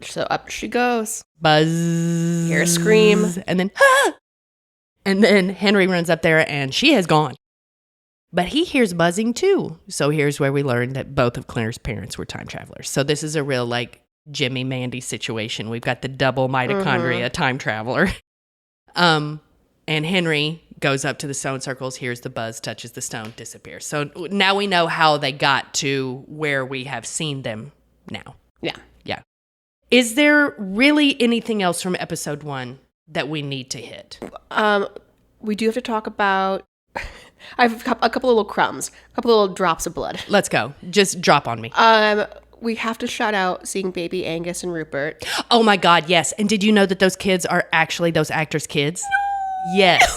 so up she goes. Buzz. Hear a scream. And then, ah! And then Henry runs up there and she has gone. But he hears buzzing too. So here's where we learn that both of Claire's parents were time travelers. So this is a real like Jimmy Mandy situation. We've got the double mitochondria time traveler. And Henry goes up to the stone circles, hears the buzz, touches the stone, disappears. So now we know how they got to where we have seen them now. Yeah. Yeah. Is there really anything else from episode 1 that we need to hit? We do have to talk about... I have a couple little crumbs, a couple little drops of blood. Let's go. Just drop on me. We have to shout out seeing baby Angus and Rupert. Oh my God, yes. And did you know that those kids are actually those actors' kids? No. Yes.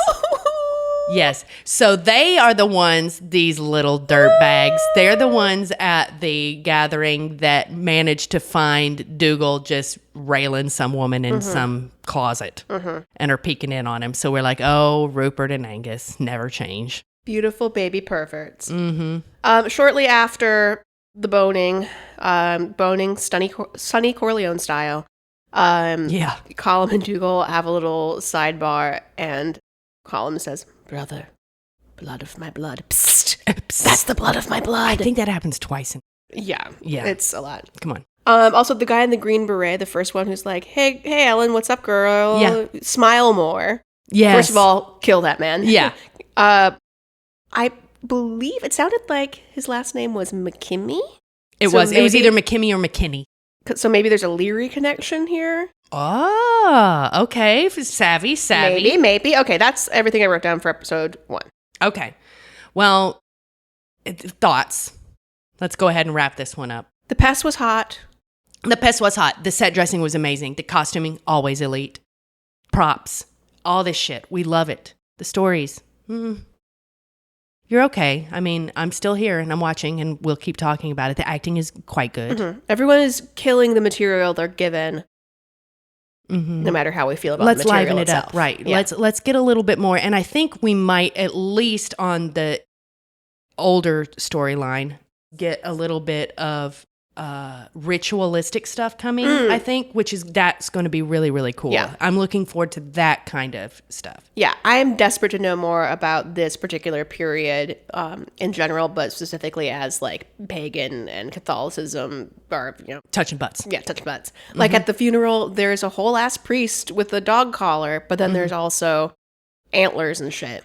Yes. So they are the ones, these little dirt bags. They're the ones at the gathering that managed to find Dougal just railing some woman in some closet and are peeking in on him. So we're like, oh, Rupert and Angus never change. Beautiful baby perverts. Shortly after the boning, Sonny Corleone style, Colum and Dougal have a little sidebar, and Colum says, "Brother, blood of my blood." Psst. That's the blood of my blood. I think that happens twice. Yeah. It's a lot. Come on. Also, the guy in the green beret, the first one who's like, hey, Ellen, what's up, girl? Yeah. Smile more. Yes. First of all, kill that man. Yeah. I believe it sounded like his last name was McKimmey. It was either McKimmey or McKinney. So maybe there's a Leary connection here. Oh, okay. Savvy. Maybe. Okay, that's everything I wrote down for episode 1. Okay. Well, thoughts. Let's go ahead and wrap this one up. The pest was hot. The pest was hot. The set dressing was amazing. The costuming, always elite. Props, all this shit. We love it. The stories. You're okay. I mean, I'm still here and I'm watching and we'll keep talking about it. The acting is quite good. Mm-hmm. Everyone is killing the material they're given. No matter how we feel about let's the material liven it itself. up, right? Yeah. Let's get a little bit more, and I think we might, at least on the older storyline, get a little bit of ritualistic stuff coming. I think, that's going to be really, really cool. Yeah. I'm looking forward to that kind of stuff. Yeah, I am desperate to know more about this particular period in general, but specifically as like pagan and Catholicism are, Touching butts. Yeah, touching butts. Like at the funeral, there's a whole ass priest with a dog collar, but then there's also antlers and shit.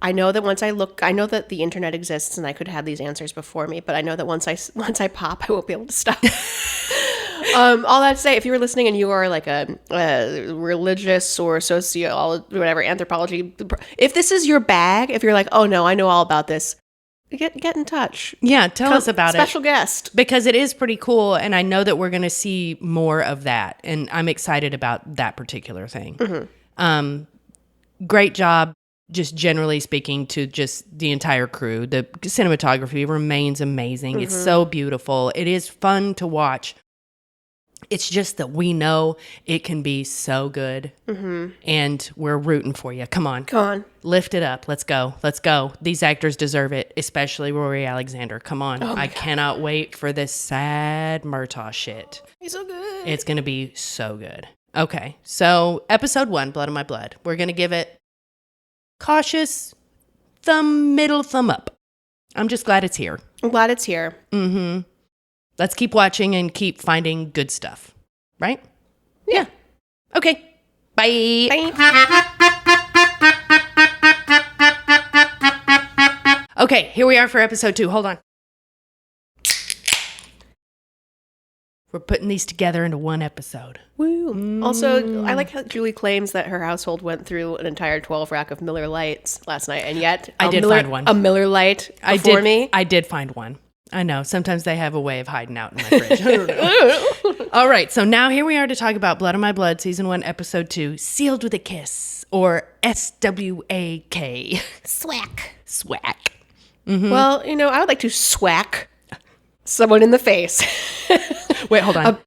I know that I know that the internet exists and I could have these answers before me, but I know that once I pop, I won't be able to stop. All that to say, if you were listening and you are like a religious or whatever, anthropology, if this is your bag, if you're like, oh no, I know all about this, get in touch. Yeah, tell us about Special guest. because it is pretty cool, and I know that we're going to see more of that, and I'm excited about that particular thing. Great job, just generally speaking, to just the entire crew. The cinematography remains amazing. It's so beautiful. It is fun to watch. It's just that we know it can be so good, and we're rooting for you. Come on. Lift it up. Let's go. These actors deserve it, especially Rory Alexander. Come on. I cannot wait for this sad Murtaugh shit. He's so good. It's going to be so good. Okay, so episode 1, Blood on My Blood. We're going to give it cautious middle thumb up. I'm just glad it's here. I'm glad it's here. Let's keep watching and keep finding good stuff. Right? Yeah. Okay. Bye. Okay, here we are for episode 2. Hold on. We're putting these together into one episode. Woo. Also, I like how Julie claims that her household went through an entire 12 rack of Miller Lights last night, and yet I did find one. A Miller Light before me. I did find one. I know. Sometimes they have a way of hiding out in my fridge. I don't know. All right. So now here we are to talk about Blood on My Blood, Season 1, Episode 2, Sealed with a Kiss, or SWAK. Swack. Well, I would like to swack someone in the face. Wait, hold on.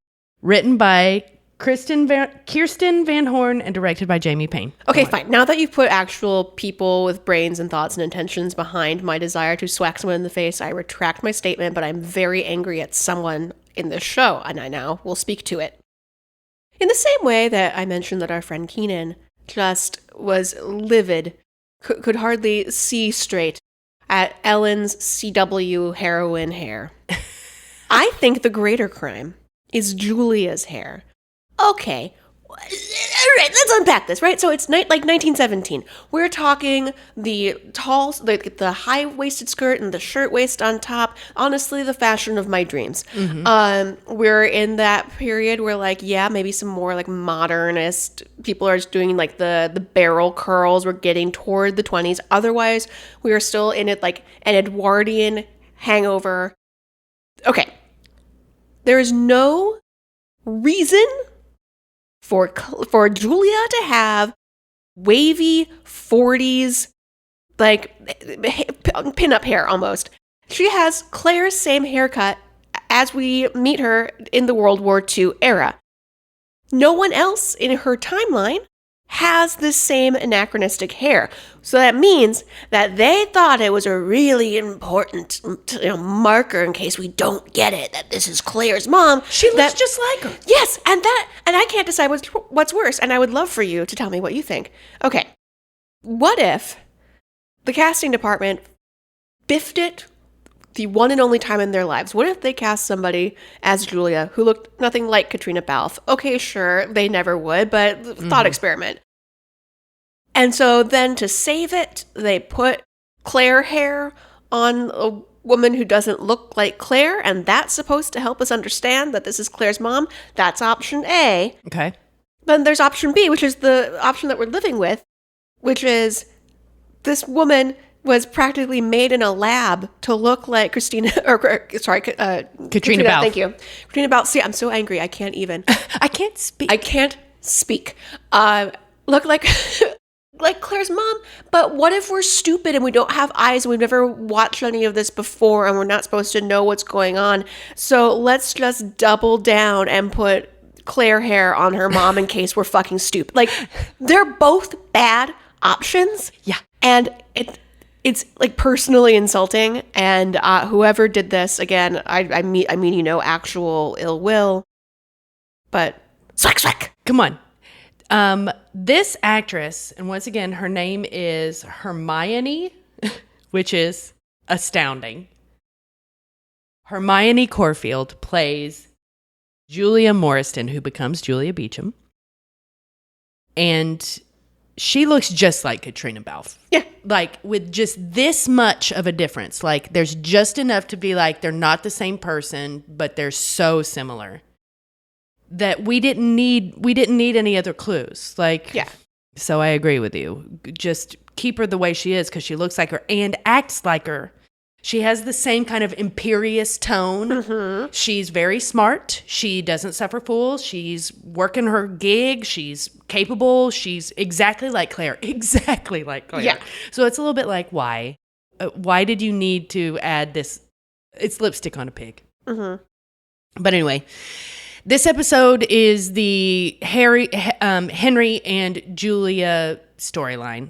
Written by Kirsten Van Horn and directed by Jamie Payne. Okay, fine. Now that you've put actual people with brains and thoughts and intentions behind my desire to swack someone in the face, I retract my statement, but I'm very angry at someone in this show, and I now will speak to it. In the same way that I mentioned that our friend Keenan just was livid, could hardly see straight at Ellen's CW heroine hair. I think the greater crime is Julia's hair. Okay, all right, let's unpack this, right? So it's like 1917. We're talking the the high-waisted skirt and the shirt waist on top. Honestly, the fashion of my dreams. We're in that period where, maybe some more modernist people are just doing the barrel curls. We're getting toward the 20s. Otherwise, we are still in it like an Edwardian hangover. Okay, there is no reason for Julia to have wavy 40s, pin-up hair almost. She has Claire's same haircut as we meet her in the World War II era. No one else in her timeline has the same anachronistic hair. So that means that they thought it was a really important marker in case we don't get it, that this is Claire's mom. She looks just like her. Yes, and I can't decide what's worse, and I would love for you to tell me what you think. Okay, what if the casting department biffed it the one and only time in their lives? What if they cast somebody as Julia who looked nothing like Katrina Balfe? Okay, sure, they never would, but thought experiment. And so then to save it, they put Claire hair on a woman who doesn't look like Claire, and that's supposed to help us understand that this is Claire's mom. That's option A. Okay. Then there's option B, which is the option that we're living with, which is this woman was practically made in a lab to look like Katrina Balfe. Thank you. Katrina Balfe. See, I'm so angry. I can't even. I can't speak. Look like like Claire's mom. But what if we're stupid and we don't have eyes and we've never watched any of this before and we're not supposed to know what's going on? So let's just double down and put Claire hair on her mom in case we're fucking stupid. Like, they're both bad options. Yeah. And it's like personally insulting. And whoever did this, again, I mean, actual ill will. But swick. Come on. This actress, and once again, her name is Hermione, which is astounding. Hermione Corfield plays Julia Morriston, who becomes Julia Beecham. And she looks just like Katrina Balfe. Yeah. Like, with just this much of a difference. Like, there's just enough to be like, they're not the same person, but they're so similar that we didn't need any other clues. Like, yeah. So I agree with you. Just keep her the way she is because she looks like her and acts like her. She has the same kind of imperious tone. Mm-hmm. She's very smart. She doesn't suffer fools. She's working her gig. She's capable. She's exactly like Claire. Exactly like Claire. Yeah. So it's a little bit like, why? Why did you need to add this? It's lipstick on a pig. Mm-hmm. But anyway, this episode is the Henry and Julia storyline,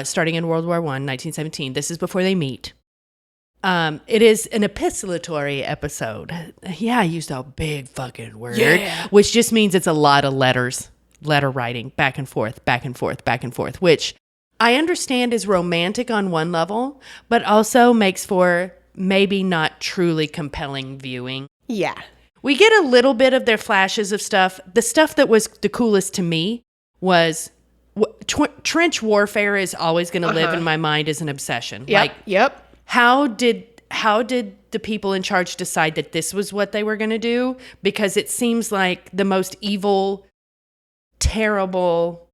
starting in World War I, 1917. This is before they meet. It is an epistolatory episode. Yeah, I used a big fucking word, which just means it's a lot of letter writing, back and forth, which I understand is romantic on one level, but also makes for maybe not truly compelling viewing. Yeah. We get a little bit of their flashes of stuff. The stuff that was the coolest to me was trench warfare is always going to live in my mind as an obsession. Yep. How did the people in charge decide that this was what they were going to do? Because it seems like the most evil, terrible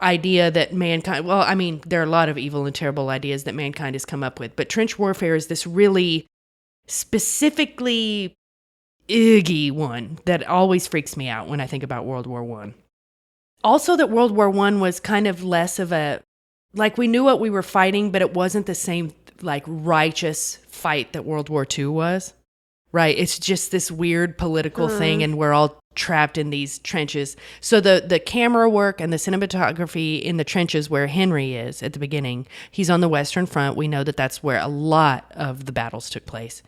idea that mankind... Well, I mean, there are a lot of evil and terrible ideas that mankind has come up with, but trench warfare is this really specifically iggy one that always freaks me out when I think about World War I. Also, that World War I was kind of less of a... Like, we knew what we were fighting, but it wasn't the same like righteous fight that World War II was, right? It's just this weird political thing, and we're all trapped in these trenches. So the camera work and the cinematography in the trenches where Henry is at the beginning, he's on the Western Front. We know that that's where a lot of the battles took place,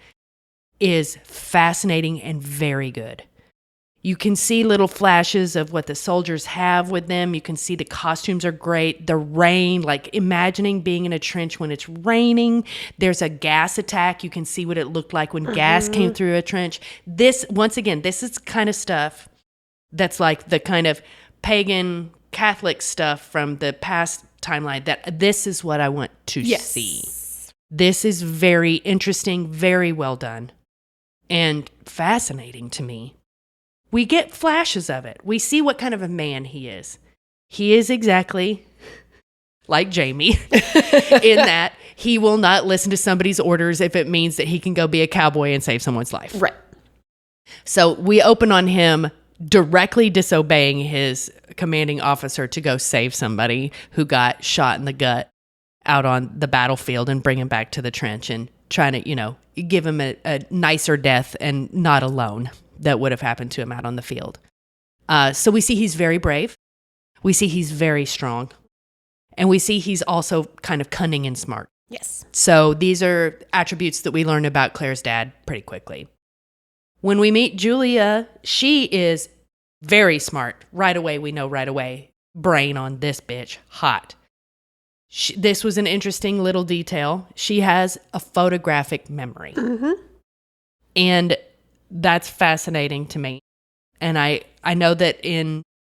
is fascinating and very good. You can see little flashes of what the soldiers have with them. You can see the costumes are great. The rain, like imagining being in a trench when it's raining. There's a gas attack. You can see what it looked like when gas came through a trench. This, once again, this is kind of stuff that's like the kind of pagan Catholic stuff from the past timeline that this is what I want to see. This is very interesting, very well done, and fascinating to me. We get flashes of it. We see what kind of a man he is. He is exactly like Jamie in that he will not listen to somebody's orders if it means that he can go be a cowboy and save someone's life. Right. So we open on him directly disobeying his commanding officer to go save somebody who got shot in the gut out on the battlefield and bring him back to the trench and trying to, give him a nicer death and not alone that would have happened to him out on the field. So we see he's very brave. We see he's very strong. And we see he's also kind of cunning and smart. Yes. So these are attributes that we learn about Claire's dad pretty quickly. When we meet Julia, she is very smart. Right away, we know right away, brain on this bitch, hot. This was an interesting little detail. She has a photographic memory. Mm-hmm. And that's fascinating to me. And I know that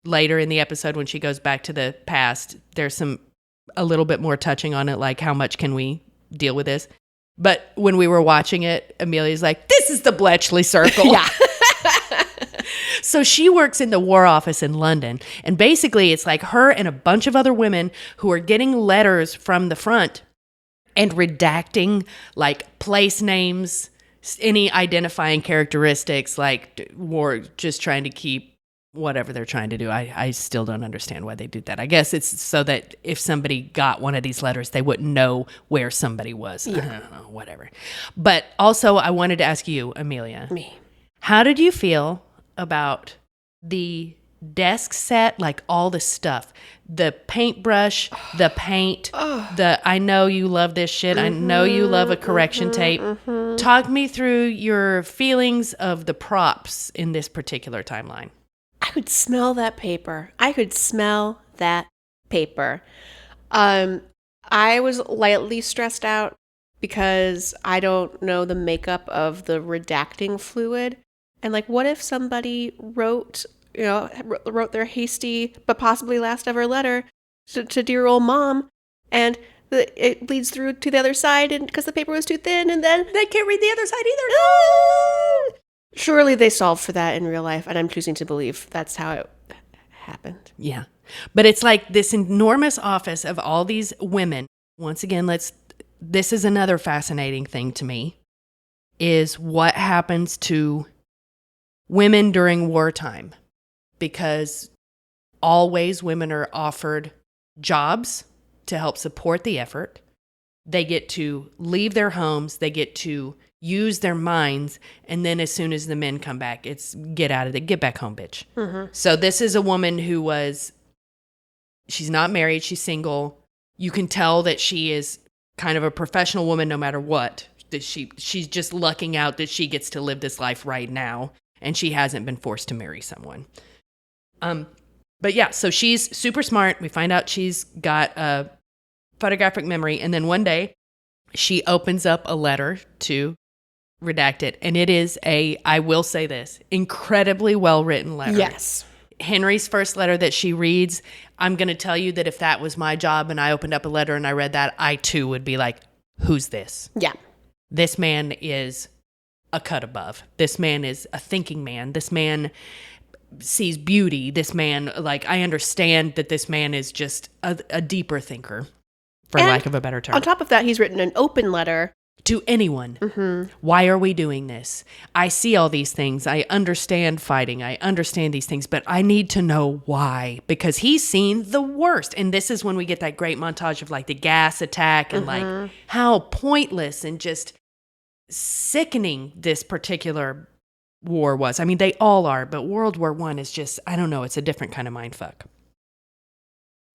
later in the episode when she goes back to the past, there's a little bit more touching on it, like how much can we deal with this? But when we were watching it, Amelia's like, this is the Bletchley Circle. Yeah. So she works in the War Office in London. And basically it's like her and a bunch of other women who are getting letters from the front and redacting like place names, any identifying characteristics, like war, just trying to keep whatever they're trying to do. I still don't understand why they do that. I guess it's so that if somebody got one of these letters, they wouldn't know where somebody was. I don't know, whatever. But also, I wanted to ask you, Amelia. Me. How did you feel about the desk set, like all the stuff, the paintbrush, the paint, the I know you love this shit. I know you love a correction tape. Talk me through your feelings of the props in this particular timeline. I could smell that paper. I was lightly stressed out because I don't know the makeup of the redacting fluid. And like, what if somebody wrote their hasty but possibly last ever letter to dear old mom, and it bleeds through to the other side, and because the paper was too thin, and then they can't read the other side either. Surely they solved for that in real life, and I'm choosing to believe that's how it happened. Yeah, but it's like this enormous office of all these women. Once again, this is another fascinating thing to me, is what happens to women during wartime. Because always women are offered jobs to help support the effort. They get to leave their homes. They get to use their minds. And then as soon as the men come back, it's get back home, bitch. Mm-hmm. So this is a woman she's not married. She's single. You can tell that she is kind of a professional woman no matter what. That she's just lucking out that she gets to live this life right now. And she hasn't been forced to marry someone. But yeah, so she's super smart. We find out she's got a photographic memory. And then one day she opens up a letter to redact it. And it is I will say this, incredibly well-written letter. Yes. Henry's first letter that she reads, I'm going to tell you that if that was my job and I opened up a letter and I read that, I too would be like, who's this? Yeah. This man is a cut above. This man is a thinking man. This man sees beauty. This man, like, I understand that this man is just a deeper thinker, for lack of a better term. On top of that, he's written an open letter to anyone. Mm-hmm. Why are we doing this? I see all these things. I understand fighting. I understand these things, but I need to know why, because he's seen the worst. And this is when we get that great montage of like the gas attack and like how pointless and just sickening this particular war was. I mean, they all are, but World War I is just, I don't know, it's a different kind of mindfuck.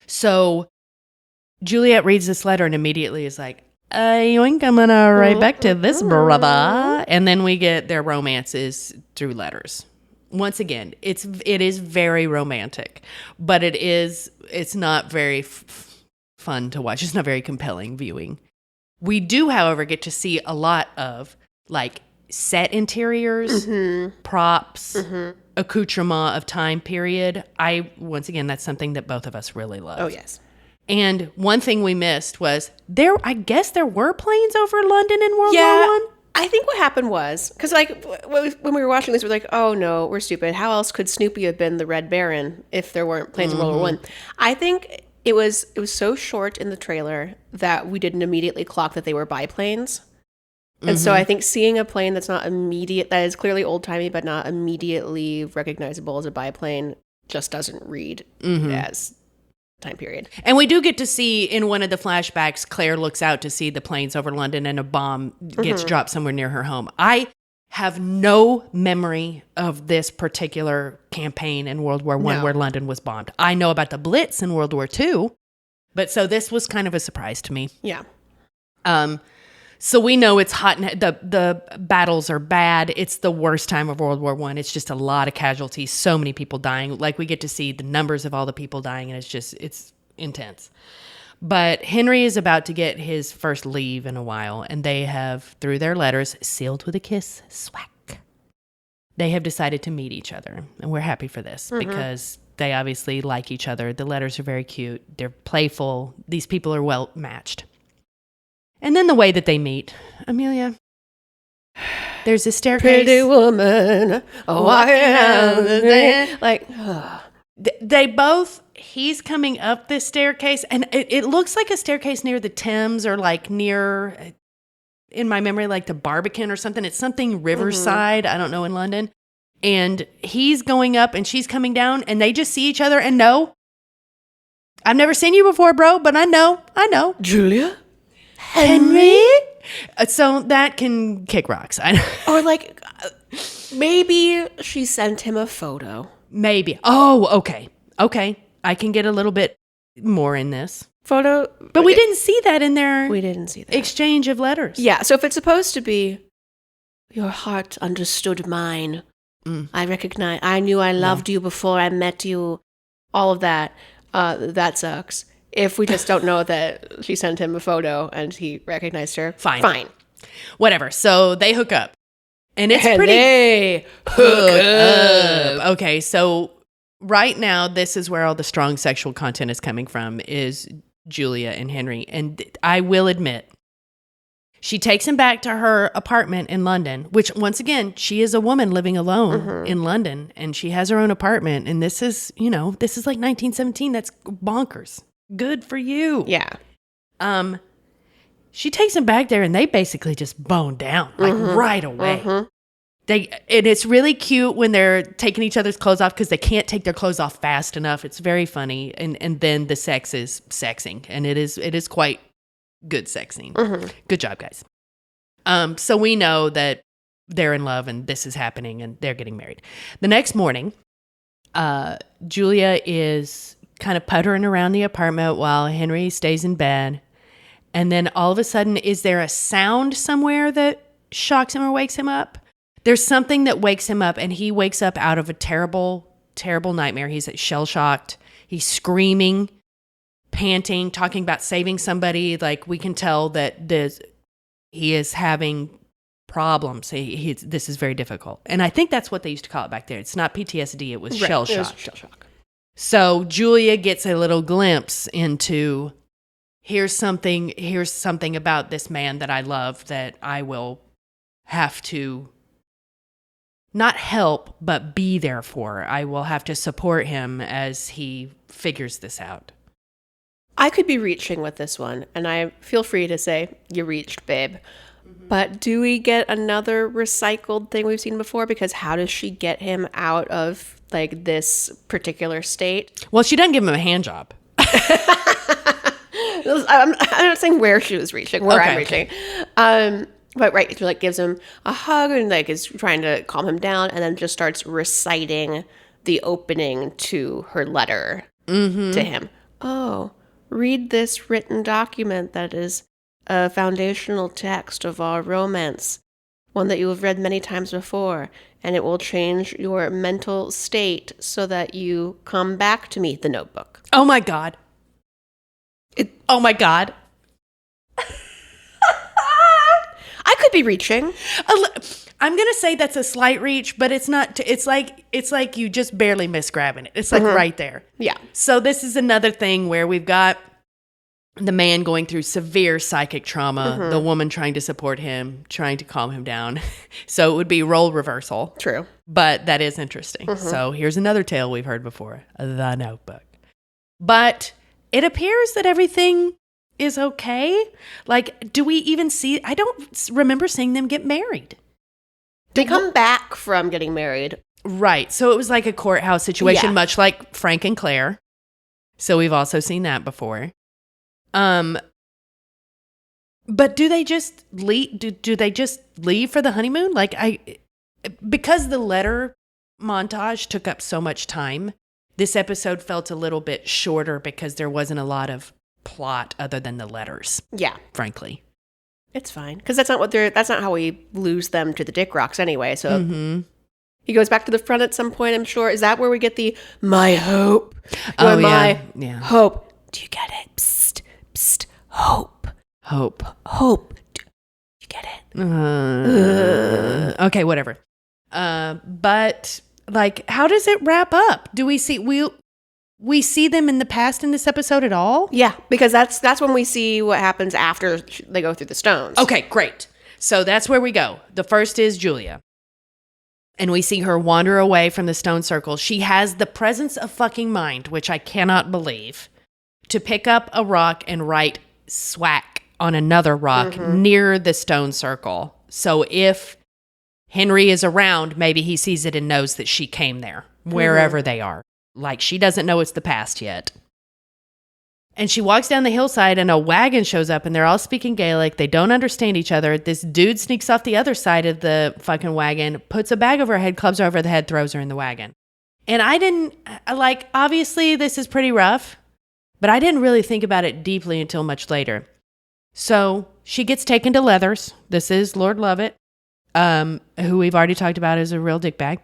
So Juliet reads this letter and immediately is like, yoink, I'm gonna write back to this brother. And then we get their romances through letters. Once again, it is very romantic, but it's not very fun to watch. It's not very compelling viewing. We do, however, get to see a lot of like set interiors, props, accoutrement of time period. Once again, that's something that both of us really love. Oh, yes. And one thing we missed was I guess there were planes over London in World War I. I think what happened was, because like when we were watching this, we're like, oh no, we're stupid. How else could Snoopy have been the Red Baron if there weren't planes in World War I? I think it was so short in the trailer that we didn't immediately clock that they were biplanes. And so I think seeing a plane that is clearly old-timey but not immediately recognizable as a biplane just doesn't read as time period. And we do get to see in one of the flashbacks, Claire looks out to see the planes over London and a bomb gets dropped somewhere near her home. I have no memory of this particular campaign in World War I where London was bombed. I know about the Blitz in World War II, but so this was kind of a surprise to me. Yeah. So we know it's hot and the battles are bad. It's the worst time of World War I. It's just a lot of casualties, so many people dying. Like we get to see the numbers of all the people dying, and it's intense. But Henry is about to get his first leave in a while, and they have, through their letters, sealed with a kiss, swack. They have decided to meet each other, and we're happy for this because they obviously like each other. The letters are very cute. They're playful. These people are well matched. And then the way that they meet, Amelia, there's a staircase. Pretty woman walking down the thing. Like, he's coming up this staircase, and it looks like a staircase near the Thames or like near, in my memory, like the Barbican or something. It's something Riverside. I don't know, in London. And he's going up and she's coming down, and they just see each other and know. I've never seen you before, bro, but I know. Julia? Henry? So that can kick rocks. I know. Or like, maybe she sent him a photo. Maybe. Oh, okay. Okay. I can get a little bit more in this. Photo. But we didn't see that in their We didn't see that. exchange of letters. Yeah, so if it's supposed to be, your heart understood mine. I knew I loved you before I met you. All of that. That sucks. If we just don't know that she sent him a photo and he recognized her. Fine. Whatever. So they hook up. And it's And pretty... they hook up. Okay, so right now, this is where all the strong sexual content is coming from, is Julia and Henry. And I will admit, she takes him back to her apartment in London, which, once again, she is a woman living alone in London, and she has her own apartment. And this is, this is like 1917. That's bonkers. Good for you. Yeah. She takes him back there, and they basically just bone down, like right away. And it's really cute when they're taking each other's clothes off because they can't take their clothes off fast enough. It's very funny. And then the sex is sexing, and it is quite good sexing. Good job, guys. So we know that they're in love and this is happening and they're getting married. The next morning, Julia is kind of puttering around the apartment while Henry stays in bed. And then all of a sudden, is there a sound somewhere that shocks him or wakes him up? There's something that wakes him up, and he wakes up out of a terrible, terrible nightmare. He's shell-shocked. He's screaming, panting, talking about saving somebody. Like, we can tell that he is having problems. This is very difficult. And I think that's what they used to call it back there. It's not PTSD. It was shell-shock. It was shell-shock. So Julia gets a little glimpse into... Here's something about this man that I love that I will have to not help, but be there for. I will have to support him as he figures this out. I could be reaching with this one, and I feel free to say, you reached, babe. But do we get another recycled thing we've seen before? Because how does she get him out of, like, this particular state? Well, she doesn't give him a hand job. I'm not saying where she was reaching, where I'm reaching. But right, she like gives him a hug and like is trying to calm him down, and then just starts reciting the opening to her letter to him. Oh, read this written document that is a foundational text of our romance, one that you have read many times before, and it will change your mental state so that you come back to me. The Notebook. Oh my God. Oh my God. I could be reaching. I'm going to say that's a slight reach, but it's not. It's like you just barely miss grabbing it. It's like right there. Yeah. So this is another thing where we've got the man going through severe psychic trauma, the woman trying to support him, trying to calm him down. So it would be role reversal. True. But that is interesting. So here's another tale we've heard before, The Notebook. But it appears that everything is okay. Like, do we even see... I don't remember seeing them get married. They come back from getting married. Right. So it was like a courthouse situation, much like Frank and Claire. So we've also seen that before. But do they just leave? Do they just leave for the honeymoon? Like, because the letter montage took up so much time, this episode felt a little bit shorter because there wasn't a lot of plot other than the letters. Yeah. Frankly. It's fine. Because that's not how we lose them to the Dick Rocks anyway. So he goes back to the front at some point, I'm sure. Is that where we get the my hope? My hope. Do you get it? Psst, psst, hope. Hope. Do you get it? Okay, whatever. But like, how does it wrap up? Do we see we see them in the past in this episode at all? Yeah, because that's when we see what happens after they go through the stones. Okay, great. So that's where we go. The first is Julia. And we see her wander away from the stone circle. She has the presence of fucking mind, which I cannot believe, to pick up a rock and write swack on another rock near the stone circle. So if Henry is around, maybe he sees it and knows that she came there, wherever they are. Like, she doesn't know it's the past yet. And she walks down the hillside and a wagon shows up and they're all speaking Gaelic. They don't understand each other. This dude sneaks off the other side of the fucking wagon, puts a bag over her head, clubs her over the head, throws her in the wagon. And I didn't, like, obviously this is pretty rough, but I didn't really think about it deeply until much later. So she gets taken to Leathers. This is Lord Lovett, who we've already talked about as a real dickbag.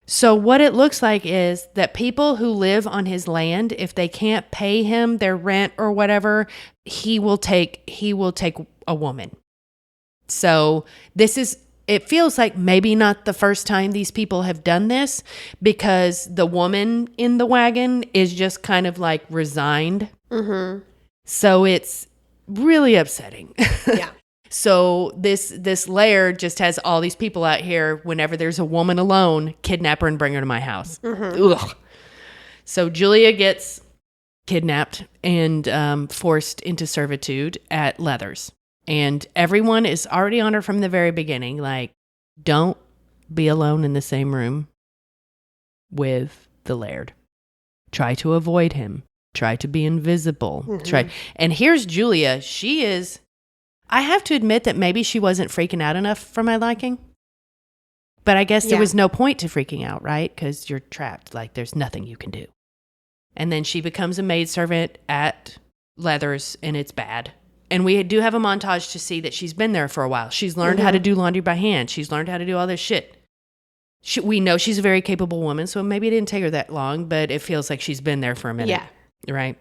So what it looks like is that people who live on his land, if they can't pay him their rent or whatever, he will take a woman. So it feels like maybe not the first time these people have done this, because the woman in the wagon is just kind of like resigned. Mm-hmm. So it's really upsetting. Yeah. So this lair just has all these people out here. Whenever there's a woman alone, kidnap her and bring her to my house. Mm-hmm. Ugh. So Julia gets kidnapped and forced into servitude at Leathers. And everyone is already on her from the very beginning. Like, don't be alone in the same room with the laird. Try to avoid him. Try to be invisible. Mm-hmm. And here's Julia. She is... I have to admit that maybe she wasn't freaking out enough for my liking. But I guess there was no point to freaking out, right? Because you're trapped. Like, there's nothing you can do. And then she becomes a maidservant at Leathers, and it's bad. And we do have a montage to see that she's been there for a while. She's learned how to do laundry by hand. She's learned how to do all this shit. We know she's a very capable woman, so maybe it didn't take her that long, but it feels like she's been there for a minute. Yeah. Right?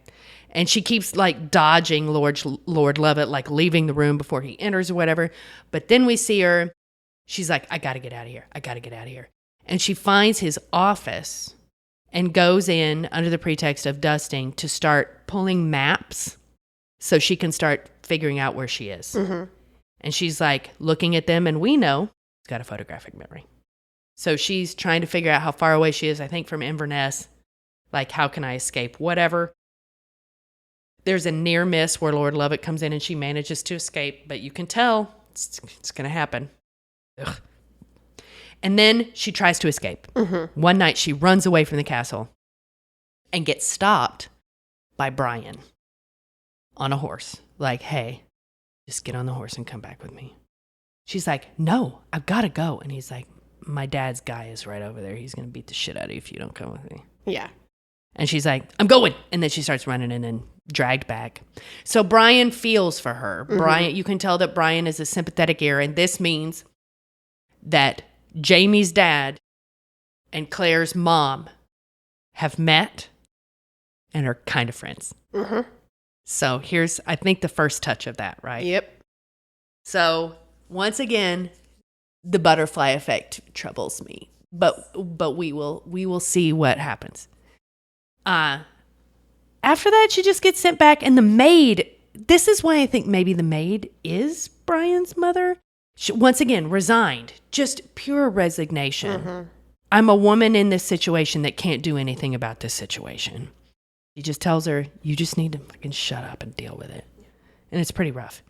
And she keeps like dodging Lord Lovett, like leaving the room before he enters or whatever. But then we see her. She's like, I got to get out of here. I got to get out of here. And she finds his office and goes in under the pretext of dusting to start pulling maps so she can start figuring out where she is. Mm-hmm. And she's like looking at them, and we know she's got a photographic memory. So she's trying to figure out how far away she is, I think, from Inverness. Like, how can I escape? Whatever. There's a near miss where Lord Lovett comes in and she manages to escape, but you can tell it's going to happen. Ugh. And then she tries to escape. Mm-hmm. One night she runs away from the castle and gets stopped by Brian on a horse. Like, hey, just get on the horse and come back with me. She's like, no, I've got to go. And he's like, my dad's guy is right over there. He's going to beat the shit out of you if you don't come with me. Yeah. And she's like, I'm going. And then she starts running and then dragged back. So Brian feels for her. Mm-hmm. Brian, you can tell that Brian is a sympathetic ear. And this means that Jamie's dad and Claire's mom have met and are kind of friends. Mm-hmm. So here's, I think, the first touch of that, right? Yep. So once again, the butterfly effect troubles me. But we will see what happens. After that, she just gets sent back, and the maid, this is why I think maybe the maid is Brian's mother. She, once again, resigned, just pure resignation. Mm-hmm. I'm a woman in this situation that can't do anything about this situation. He just tells her, you just need to fucking shut up and deal with it. And it's pretty rough.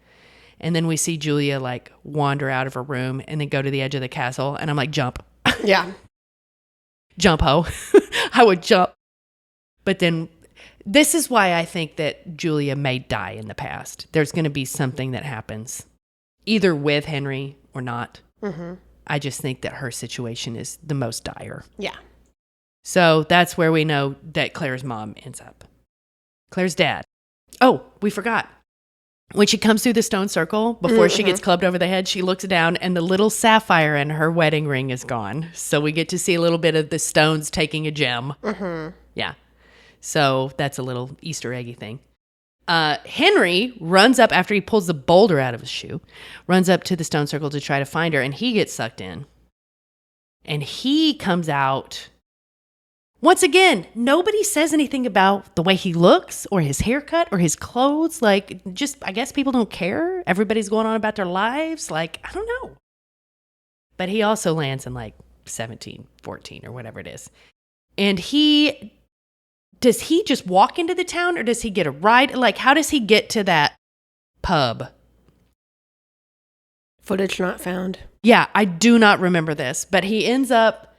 And then we see Julia like wander out of her room and then go to the edge of the castle. And I'm like, jump. Yeah. Jump, ho. I would jump. But then this is why I think that Julia may die in the past. There's going to be something that happens either with Henry or not. Mm-hmm. I just think that her situation is the most dire. Yeah. So that's where we know that Claire's mom ends up. Claire's dad. Oh, we forgot. When she comes through the stone circle, before she gets clubbed over the head, she looks down and the little sapphire in her wedding ring is gone. So we get to see a little bit of the stones taking a gem. Mm-hmm. Yeah. So that's a little Easter eggy thing. Henry runs up after he pulls the boulder out of his shoe, runs up to the stone circle to try to find her, and he gets sucked in. And he comes out. Once again, nobody says anything about the way he looks or his haircut or his clothes. Like, just, I guess people don't care. Everybody's going on about their lives. Like, I don't know. But he also lands in, like, 1714 or whatever it is. And does he just walk into the town or does he get a ride? Like, how does he get to that pub? Footage not found. Yeah, I do not remember this, but he ends up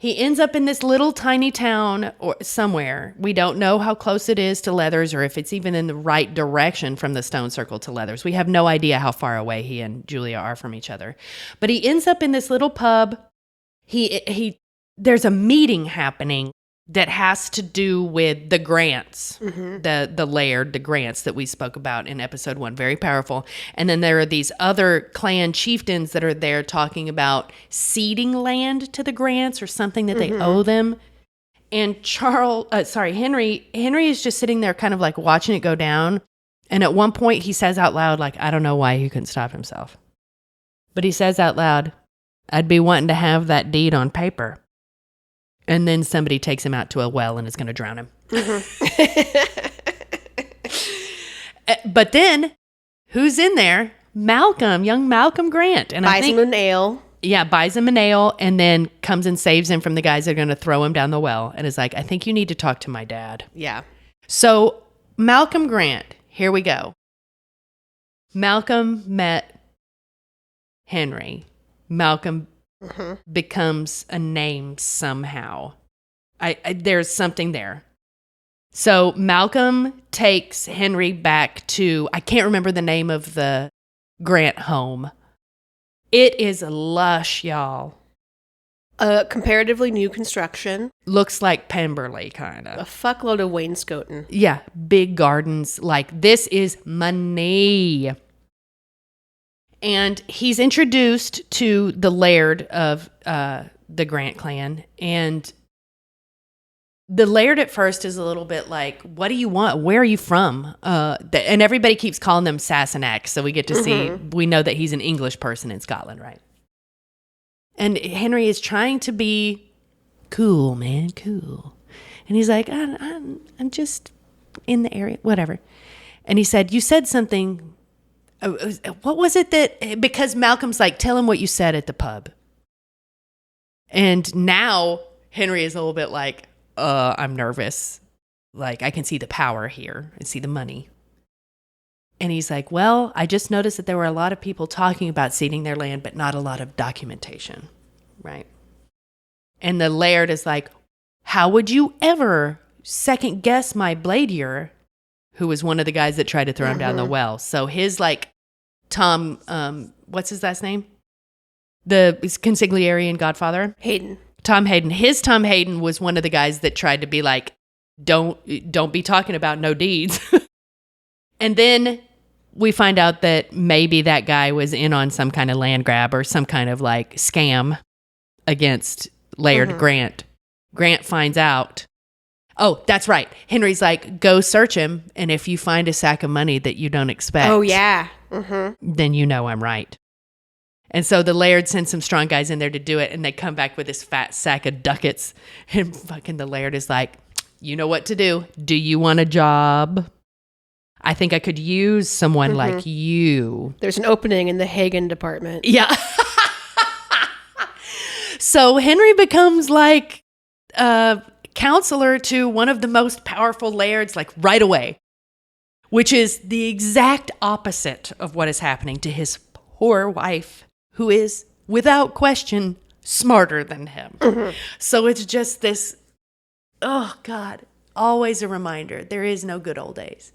in this little tiny town or somewhere. We don't know how close it is to Leathers or if it's even in the right direction from the Stone Circle to Leathers. We have no idea how far away he and Julia are from each other. But he ends up in this little pub. There's a meeting happening that has to do with the Grants, the laird, the Grants that we spoke about in episode 1, very powerful. And then there are these other clan chieftains that are there talking about ceding land to the Grants or something that they owe them. And Henry is just sitting there kind of like watching it go down. And at one point he says out loud, like, I don't know why he couldn't stop himself. But he says out loud, I'd be wanting to have that deed on paper. And then somebody takes him out to a well and is going to drown him. But then, who's in there? Young Malcolm Grant. And buys him an ale. Yeah, buys him an ale and then comes and saves him from the guys that are going to throw him down the well. And is like, I think you need to talk to my dad. Yeah. So, Malcolm Grant, here we go. Malcolm met Henry. Malcolm becomes a name somehow. There's something there. So Malcolm takes Henry back to, I can't remember the name of the Grant home. It is lush, y'all. Comparatively new construction. Looks like Pemberley, kind A of. fuckload of wainscoting. Yeah, big gardens. Like, this is money. And he's introduced to the laird of the Grant clan. And the laird at first is a little bit like, what do you want? Where are you from? And everybody keeps calling them Sassenach. So we get to see, we know that he's an English person in Scotland, right? And Henry is trying to be cool, man, cool. And he's like, I'm just in the area, whatever. And he said, you said something. What was it that, because Malcolm's like, tell him what you said at the pub. And now Henry is a little bit like, I'm nervous. Like, I can see the power here and see the money. And he's like, well, I just noticed that there were a lot of people talking about ceding their land, but not a lot of documentation. Right. And the laird is like, how would you ever second guess my bladier, who was one of the guys that tried to throw him down the well? So his like Tom, what's his last name? The consigliere in Godfather? Hayden. Tom Hayden. His Tom Hayden was one of the guys that tried to be like, don't be talking about no deeds. And then we find out that maybe that guy was in on some kind of land grab or some kind of like scam against Laird Grant. Grant finds out. Oh, that's right. Henry's like, go search him. And if you find a sack of money that you don't expect. Oh, yeah. Then you know I'm right. And so the Laird sends some strong guys in there to do it. And they come back with this fat sack of ducats. And fucking the Laird is like, you know what to do. Do you want a job? I think I could use someone like you. There's an opening in the Hagen department. Yeah. So Henry becomes like a counselor to one of the most powerful lairds, like right away, which is the exact opposite of what is happening to his poor wife, who is, without question, smarter than him. So it's just this, oh God, always a reminder. There is no good old days.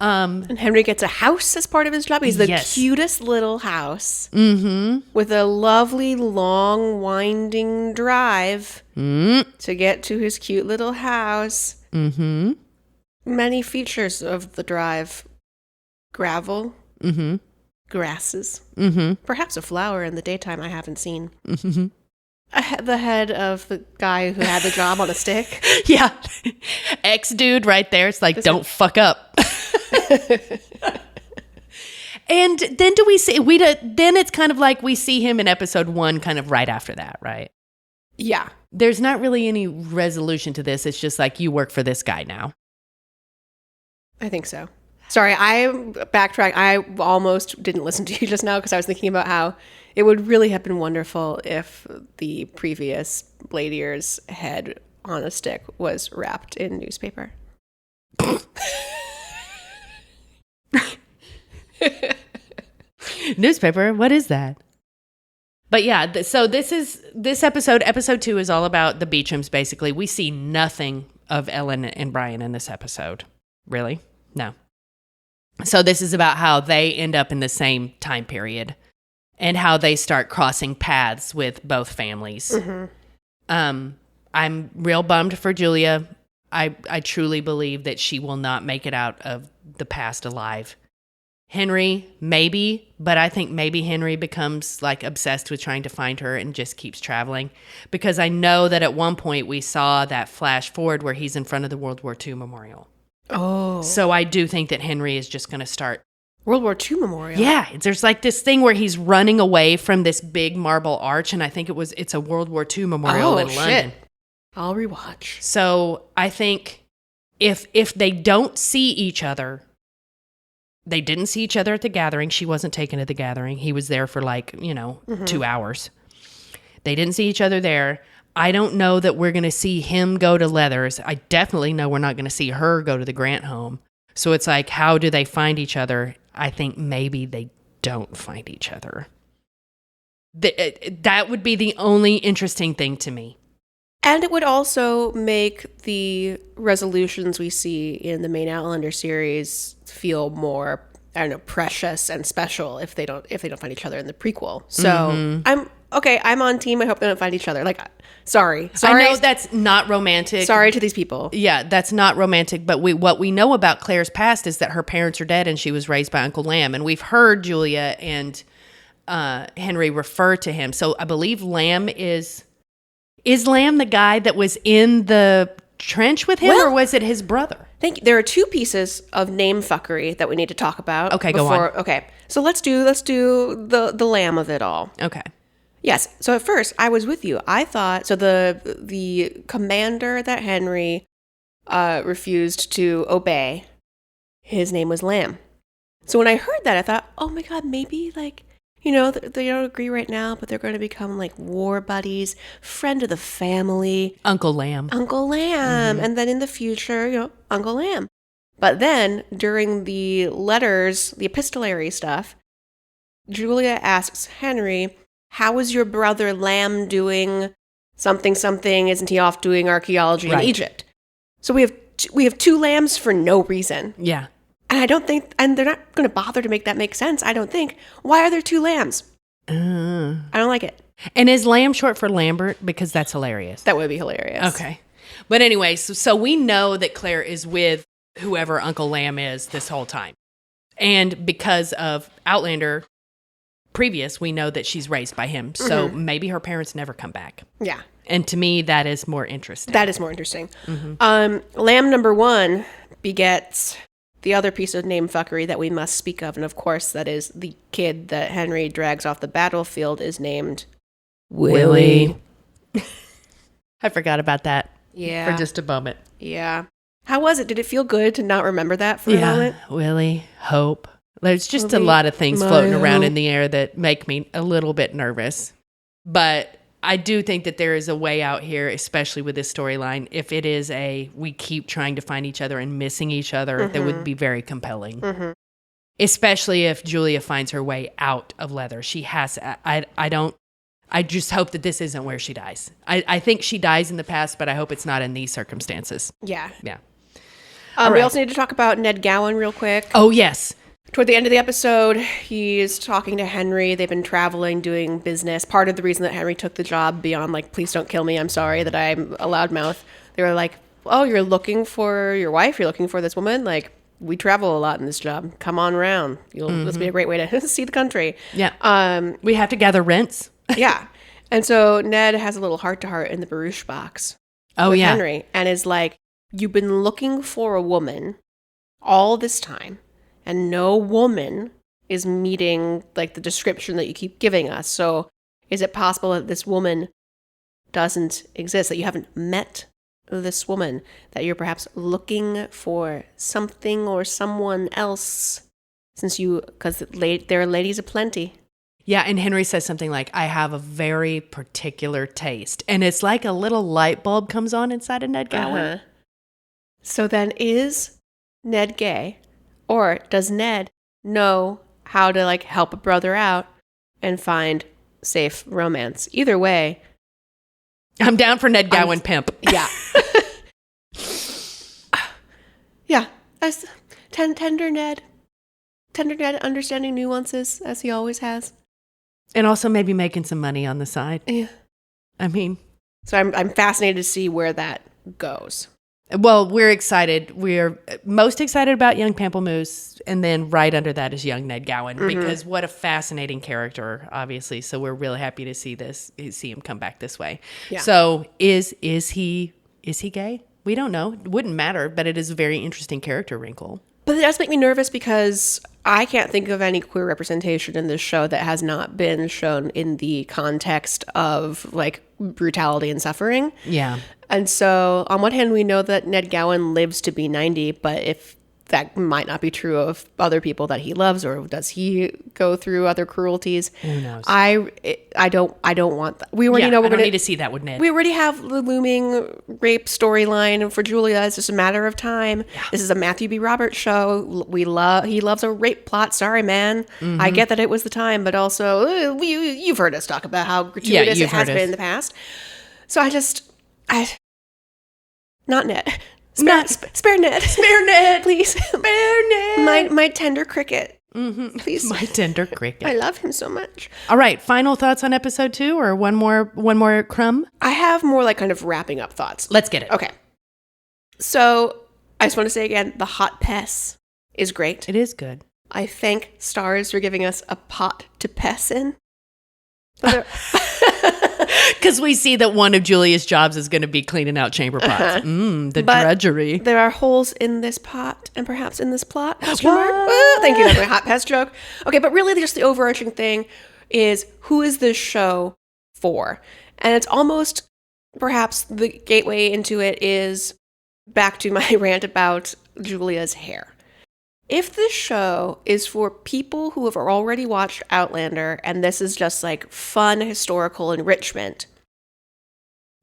And Henry gets a house as part of his job. He's the cutest little house with a lovely, long, winding drive to get to his cute little house. Many features of the drive. Gravel. Grasses. Perhaps a flower in the daytime I haven't seen. The head of the guy who had the job on a stick. Yeah. Ex-dude right there. It's like, don't fuck up. And then do we see, then it's kind of like we see him in episode 1 kind of right after that, right? Yeah. There's not really any resolution to this. It's just like, you work for this guy now. I think so. Sorry, I backtrack. I almost didn't listen to you just now because I was thinking about how it would really have been wonderful if the previous Blade Ear's head on a stick was wrapped in newspaper. Newspaper? What is that? But yeah, so this episode 2 is all about the Beechams, basically. We see nothing of Ellen and Brian in this episode. Really? No. So this is about how they end up in the same time period and how they start crossing paths with both families. Mm-hmm. I'm real bummed for Julia. I truly believe that she will not make it out of the past alive. Henry, maybe, but I think maybe Henry becomes like obsessed with trying to find her and just keeps traveling. Because I know that at one point we saw that flash forward where he's in front of the World War II memorial. Oh. So I do think that Henry is just going to start. World War II memorial? Yeah. There's like this thing where he's running away from this big marble arch, and I think it's a World War II memorial in London. I'll rewatch. So I think if they don't see each other, they didn't see each other at the gathering. She wasn't taken to the gathering. He was there for 2 hours. They didn't see each other there. I don't know that we're going to see him go to Leathers. I definitely know we're not going to see her go to the Grant home. So it's like, how do they find each other? I think maybe they don't find each other. That would be the only interesting thing to me. And it would also make the resolutions we see in the main Outlander series feel more, I don't know, precious and special if they don't find each other in the prequel. So I'm on team. I hope they don't find each other. Sorry. I know that's not romantic. Sorry to these people. Yeah, that's not romantic. But what we know about Claire's past is that her parents are dead and she was raised by Uncle Lamb. And we've heard Julia and Henry refer to him. So I believe Lamb is Lamb the guy that was in the trench with him, or was it his brother? Thank you. There are two pieces of name fuckery that we need to talk about. Okay, go on. Okay, so let's do the Lamb of it all. Okay. Yes. So at first, I was with you. I thought so. The commander that Henry refused to obey, his name was Lamb. So when I heard that, I thought, oh my God, maybe they don't agree right now, but they're going to become war buddies, friend of the family. Uncle Lamb. Mm-hmm. And then in the future, Uncle Lamb. But then during the letters, the epistolary stuff, Julia asks Henry, how is your brother Lamb doing something? Isn't he off doing archaeology in Egypt? So we have two lambs for no reason. Yeah. And I don't think, and they're not going to bother to make that make sense, I don't think. Why are there two lambs? I don't like it. And is Lamb short for Lambert? Because that's hilarious. That would be hilarious. Okay. But anyway, so we know that Claire is with whoever Uncle Lamb is this whole time. And because of Outlander previous, we know that she's raised by him. So maybe her parents never come back. Yeah. And to me, that is more interesting. That is more interesting. Lamb number 1 begets the other piece of name fuckery that we must speak of, and of course, that is the kid that Henry drags off the battlefield is named Willie. I forgot about that. Yeah. For just a moment. Yeah. How was it? Did it feel good to not remember that for a moment? Willie, Hope. There's just a lot of things floating around in the air that make me a little bit nervous. But I do think that there is a way out here, especially with this storyline. If it is we keep trying to find each other and missing each other, that would be very compelling. Especially if Julia finds her way out of Leather. She has, I just hope that this isn't where she dies. I think she dies in the past, but I hope it's not in these circumstances. Yeah. Yeah. We also need to talk about Ned Gowan real quick. Oh, yes. Toward the end of the episode, he's talking to Henry. They've been traveling, doing business. Part of the reason that Henry took the job beyond please don't kill me, I'm sorry that I'm a loudmouth. They were like, oh, you're looking for your wife? You're looking for this woman? We travel a lot in this job. Come on around. This will be a great way to see the country. Yeah. We have to gather rents. Yeah. And so Ned has a little heart-to-heart in the barouche box with Henry and is like, you've been looking for a woman all this time. And no woman is meeting the description that you keep giving us. So is it possible that this woman doesn't exist, that you haven't met this woman, that you're perhaps looking for something or someone else, because there are ladies aplenty. Yeah, and Henry says something like, I have a very particular taste. And it's like a little light bulb comes on inside of Ned Gowan. So then, is Ned gay? Or does Ned know how to like help a brother out and find safe romance? Either way, I'm down for Ned Gowan pimp. Yeah. Yeah. That's tender Ned. Tender Ned, understanding nuances as he always has. And also maybe making some money on the side. Yeah. I mean. So I'm fascinated to see where that goes. Well, we're excited. We're most excited about young Pamplemousse, and then right under that is young Ned Gowan, because what a fascinating character, obviously. So we're really happy to see him come back this way. Yeah. So is he gay? We don't know. It wouldn't matter, but it is a very interesting character wrinkle. But it does make me nervous because I can't think of any queer representation in this show that has not been shown in the context of like brutality and suffering. Yeah. And so on one hand, we know that Ned Gowan lives to be 90, but if that might not be true of other people that he loves, or does he go through other cruelties? Who knows? I don't want that. We already know we're going to need to see that with Ned. We already have the looming rape storyline for Julia. It's just a matter of time. Yeah. This is a Matthew B. Roberts show. He loves a rape plot. Sorry, man. Mm-hmm. I get that it was the time, but also you've heard us talk about how gratuitous it has been in the past. So not Ned. Spare Ned. Spare Ned. Please. Spare Ned. My tender cricket. Mm-hmm. Please. My tender cricket. I love him so much. All right. Final thoughts on episode 2, or one more crumb? I have more like kind of wrapping up thoughts. Let's get it. Okay. So I just want to say again, the hot pess is great. It is good. I thank Starz for giving us a pot to pess in. Because we see that one of Julia's jobs is going to be cleaning out chamber pots. The drudgery. There are holes in this pot and perhaps in this plot. Thank you. That's my hot pest joke. Okay, but really just the overarching thing is, who is this show for? And it's almost perhaps the gateway into it is back to my rant about Julia's hair. If this show is for people who have already watched Outlander and this is just like fun historical enrichment,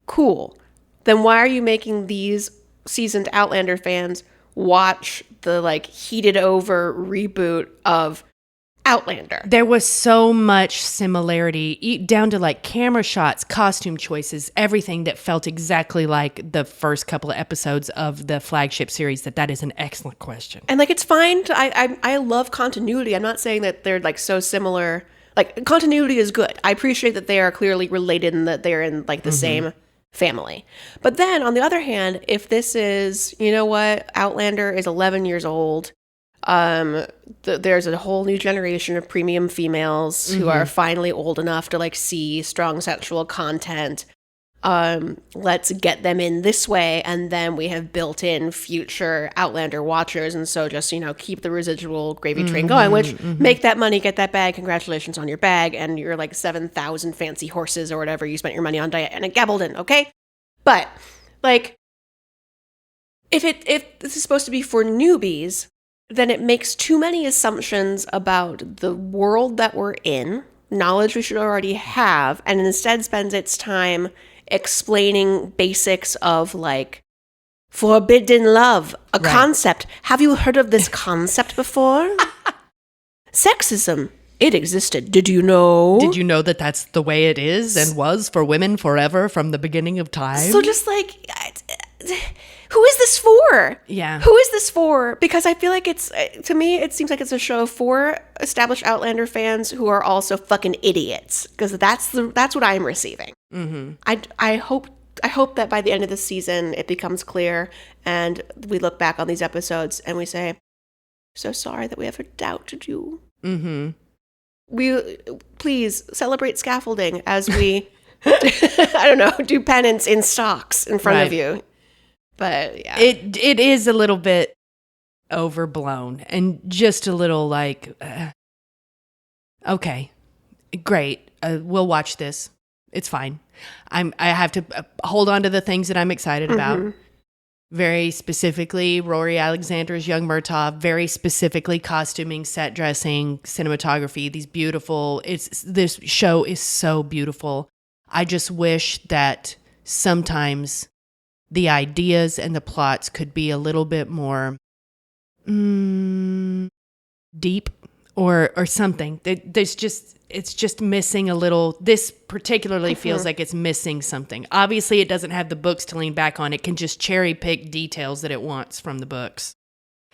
cool. Then why are you making these seasoned Outlander fans watch the like heated over reboot of Outlander? There was so much similarity, down to like camera shots, costume choices, everything that felt exactly like the first couple of episodes of the flagship series. That is an excellent question. And like, it's fine. I love continuity. I'm not saying that they're like so similar. Like, continuity is good. I appreciate that they are clearly related and that they're in like the same family. But then on the other hand, if this is, you know what, Outlander is 11 years old. There's a whole new generation of premium females who are finally old enough to like see strong sexual content. Let's get them in this way, and then we have built in future Outlander watchers, and so just, keep the residual gravy train going, which make that money, get that bag, congratulations on your bag and your like 7,000 fancy horses or whatever you spent your money on diet and a Gabaldon, okay? But like, if this is supposed to be for newbies, then it makes too many assumptions about the world that we're in, knowledge we should already have, and instead spends its time explaining basics of like forbidden love, a concept. Have you heard of this concept before? Sexism. It existed. Did you know? Did you know that that's the way it is and was for women forever from the beginning of time? So just like, who is this for? Yeah. Who is this for? Because I feel like to me, it seems like it's a show for established Outlander fans who are also fucking idiots. Because that's what I'm receiving. Mm-hmm. I hope that by the end of the season, it becomes clear and we look back on these episodes and we say, so sorry that we ever doubted you. Mm-hmm. We please celebrate Scaffolding as we, I don't know, do penance in stocks in front of you. But yeah, it is a little bit overblown and just a little like, okay, great, we'll watch this. It's fine. I have to hold on to the things that I'm excited about. Very specifically, Rory Alexander's Young Murtaugh, very specifically costuming, set dressing, cinematography, these beautiful, this show is so beautiful. I just wish that sometimes the ideas and the plots could be a little bit more deep or something. It's just missing a little. This particularly feels like it's missing something. Obviously, it doesn't have the books to lean back on. It can just cherry pick details that it wants from the books.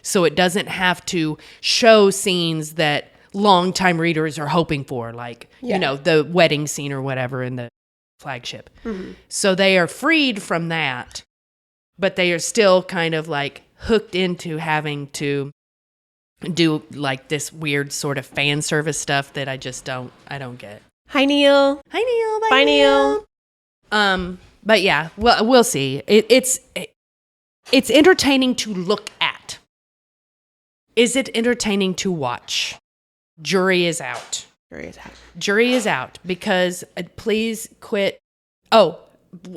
So it doesn't have to show scenes that longtime readers are hoping for, like, the wedding scene or whatever in the flagship. So they are freed from that, but they are still kind of like hooked into having to do like this weird sort of fan service stuff that I don't get. Hi, Neil. Hi, Neil. Bye, Neil. But yeah, well, we'll see. It's entertaining to look at. Is it entertaining to watch? Jury is out. Jury is out because please quit. Oh,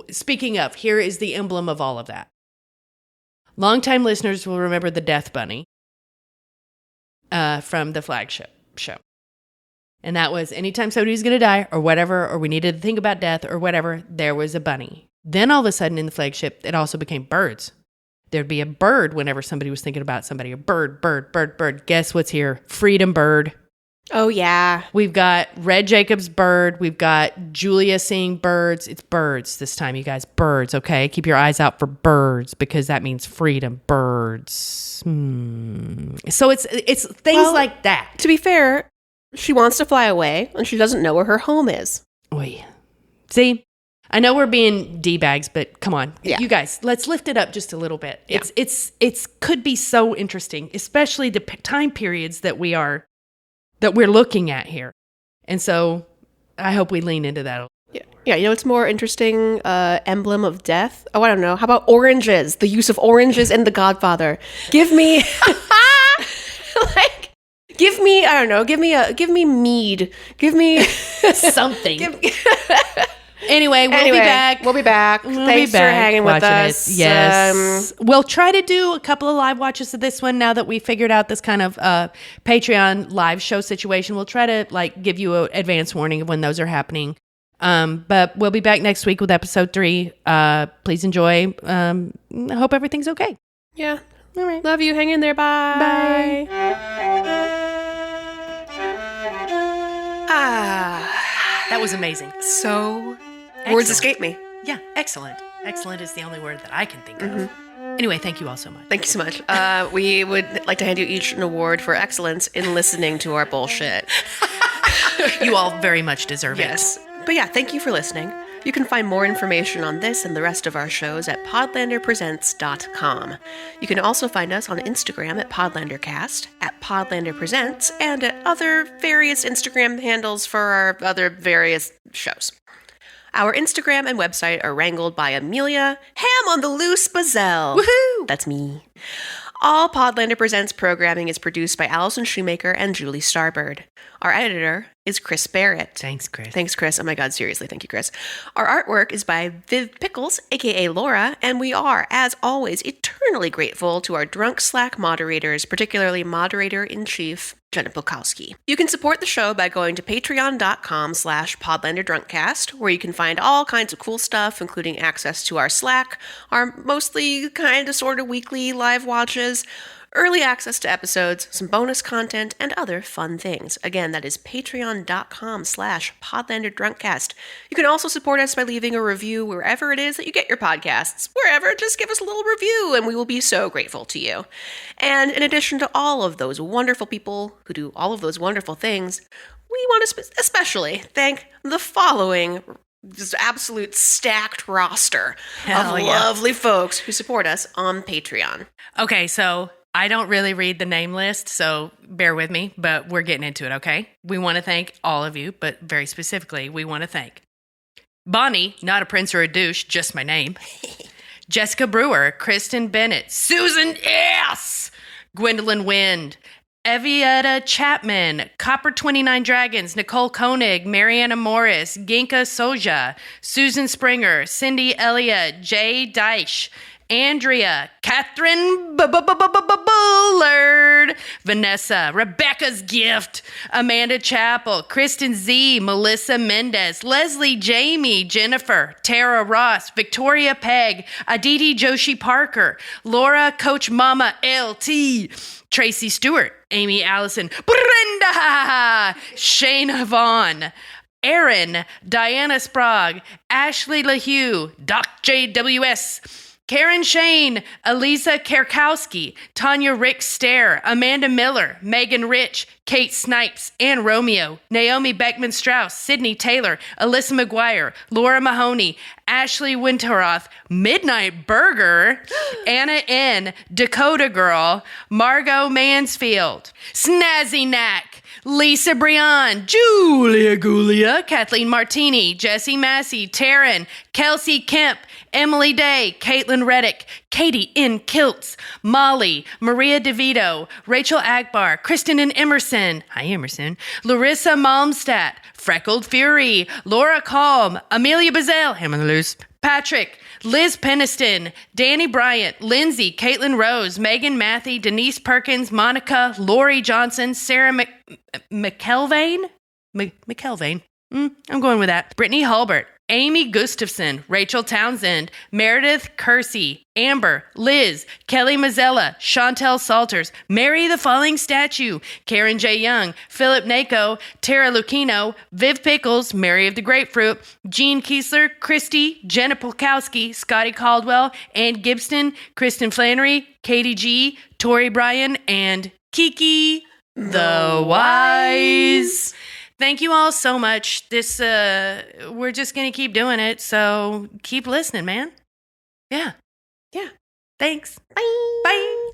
speaking of, here is the emblem of all of that. Longtime listeners will remember the Death Bunny. From the flagship show. And that was anytime somebody was going to die or whatever, or we needed to think about death or whatever, there was a bunny. Then all of a sudden in the flagship, it also became birds. There'd be a bird whenever somebody was thinking about somebody. A bird. Guess what's here? Freedom bird. Oh, yeah. We've got Red Jacob's bird. We've got Julia seeing birds. It's birds this time, you guys. Birds, okay? Keep your eyes out for birds because that means freedom. Birds. So it's things like that. To be fair, she wants to fly away and she doesn't know where her home is. Oy. See? I know we're being D-bags, but come on. Yeah. You guys, let's lift it up just a little bit. Yeah. It's could be so interesting, especially the time periods that we're looking at here. And so I hope we lean into that. Yeah, it's more interesting emblem of death. Oh, I don't know. How about oranges? The use of oranges in The Godfather. Give me give me, I don't know, give me mead. Give me something. Anyway, we'll be back. We'll be back. Thanks for hanging with us. Yes. We'll try to do a couple of live watches of this one now that we figured out this kind of Patreon live show situation. We'll try to give you an advance warning of when those are happening. But we'll be back next week with episode 3. Please enjoy. I hope everything's okay. Yeah. All right. Love you. Hang in there. Bye. That was amazing. So, excellent. Words escape me. Yeah, excellent. Excellent is the only word that I can think of. Anyway, thank you all so much. Thank you so much. We would like to hand you each an award for excellence in listening to our bullshit. You all very much deserve it. Yes. But yeah, thank you for listening. You can find more information on this and the rest of our shows at podlanderpresents.com. You can also find us on Instagram at podlandercast, at podlanderpresents, and at other various Instagram handles for our other various shows. Our Instagram and website are wrangled by Amelia Ham on the Loose Bazell. Woohoo! That's me. All Podlander Presents programming is produced by Allison Shoemaker and Julie Starbird. Our editor is Chris Barrett. Thanks, Chris. Thanks, Chris. Oh my God, seriously, thank you, Chris. Our artwork is by Viv Pickles, aka Laura, and we are, as always, eternally grateful to our drunk Slack moderators, particularly Moderator-in-Chief Jenna Polkowski. You can support the show by going to patreon.com/PodlanderDrunkcast, where you can find all kinds of cool stuff, including access to our Slack, our mostly kind of sort of weekly live watches, early access to episodes, some bonus content, and other fun things. Again, that is patreon.com/PodlanderDrunkcast. You can also support us by leaving a review wherever it is that you get your podcasts. Wherever, just give us a little review, and we will be so grateful to you. And in addition to all of those wonderful people who do all of those wonderful things, we want to especially thank the following just absolute stacked roster of lovely folks who support us on Patreon. Okay, so I don't really read the name list, so bear with me, but we're getting into it, okay? We want to thank all of you, but very specifically, we want to thank Bonnie, not a prince or a douche, just my name. Jessica Brewer, Kristen Bennett, Susan S., Gwendolyn Wind, Evietta Chapman, Copper 29 Dragons, Nicole Koenig, Mariana Morris, Ginka Soja, Susan Springer, Cindy Elliott, Jay Deich, Andrea, Catherine Bullard, Vanessa, Rebecca's Gift, Amanda Chappell, Kristen Z, Melissa Mendez, Leslie Jamie, Jennifer, Tara Ross, Victoria Pegg, Aditi Joshi Parker, Laura Coach Mama LT, Tracy Stewart, Amy Allison, Brenda, Shayna Vaughn, Aaron, Diana Sprague, Ashley LaHue, Doc JWS, Karen Shane, Elisa Kerkowski, Tanya Rick Stair, Amanda Miller, Megan Rich, Kate Snipes, Ann Romeo, Naomi Beckman Strauss, Sydney Taylor, Alyssa McGuire, Laura Mahoney, Ashley Winteroth, Midnight Burger, Anna N, Dakota Girl, Margot Mansfield, Snazzy Knack, Lisa Brian, Julia Gulia, Kathleen Martini, Jessie Massey, Taryn, Kelsey Kemp, Emily Day, Caitlin Reddick, Katie in Kilts, Molly, Maria DeVito, Rachel Akbar, Kristen and Emerson, hi Emerson, Larissa Malmstat, Freckled Fury, Laura Calm, Amelia Bazell, Ham on the Loose, Patrick, Liz Peniston, Danny Bryant, Lindsay, Caitlin Rose, Megan Matthey, Denise Perkins, Monica, Lori Johnson, Sarah McElvain? McElvain. I'm going with that. Brittany Hulbert, Amy Gustafson, Rachel Townsend, Meredith Kersey, Amber, Liz, Kelly Mazzella, Chantel Salters, Mary the Falling Statue, Karen J. Young, Philip Nako, Tara Lucchino, Viv Pickles, Mary of the Grapefruit, Jean Kiesler, Christy, Jenna Polkowski, Scotty Caldwell, Ann Gibson, Kristen Flannery, Katie G, Tori Bryan, and Kiki the Wise. Thank you all so much. We're just going to keep doing it. So keep listening, man. Yeah. Yeah. Thanks. Bye. Bye.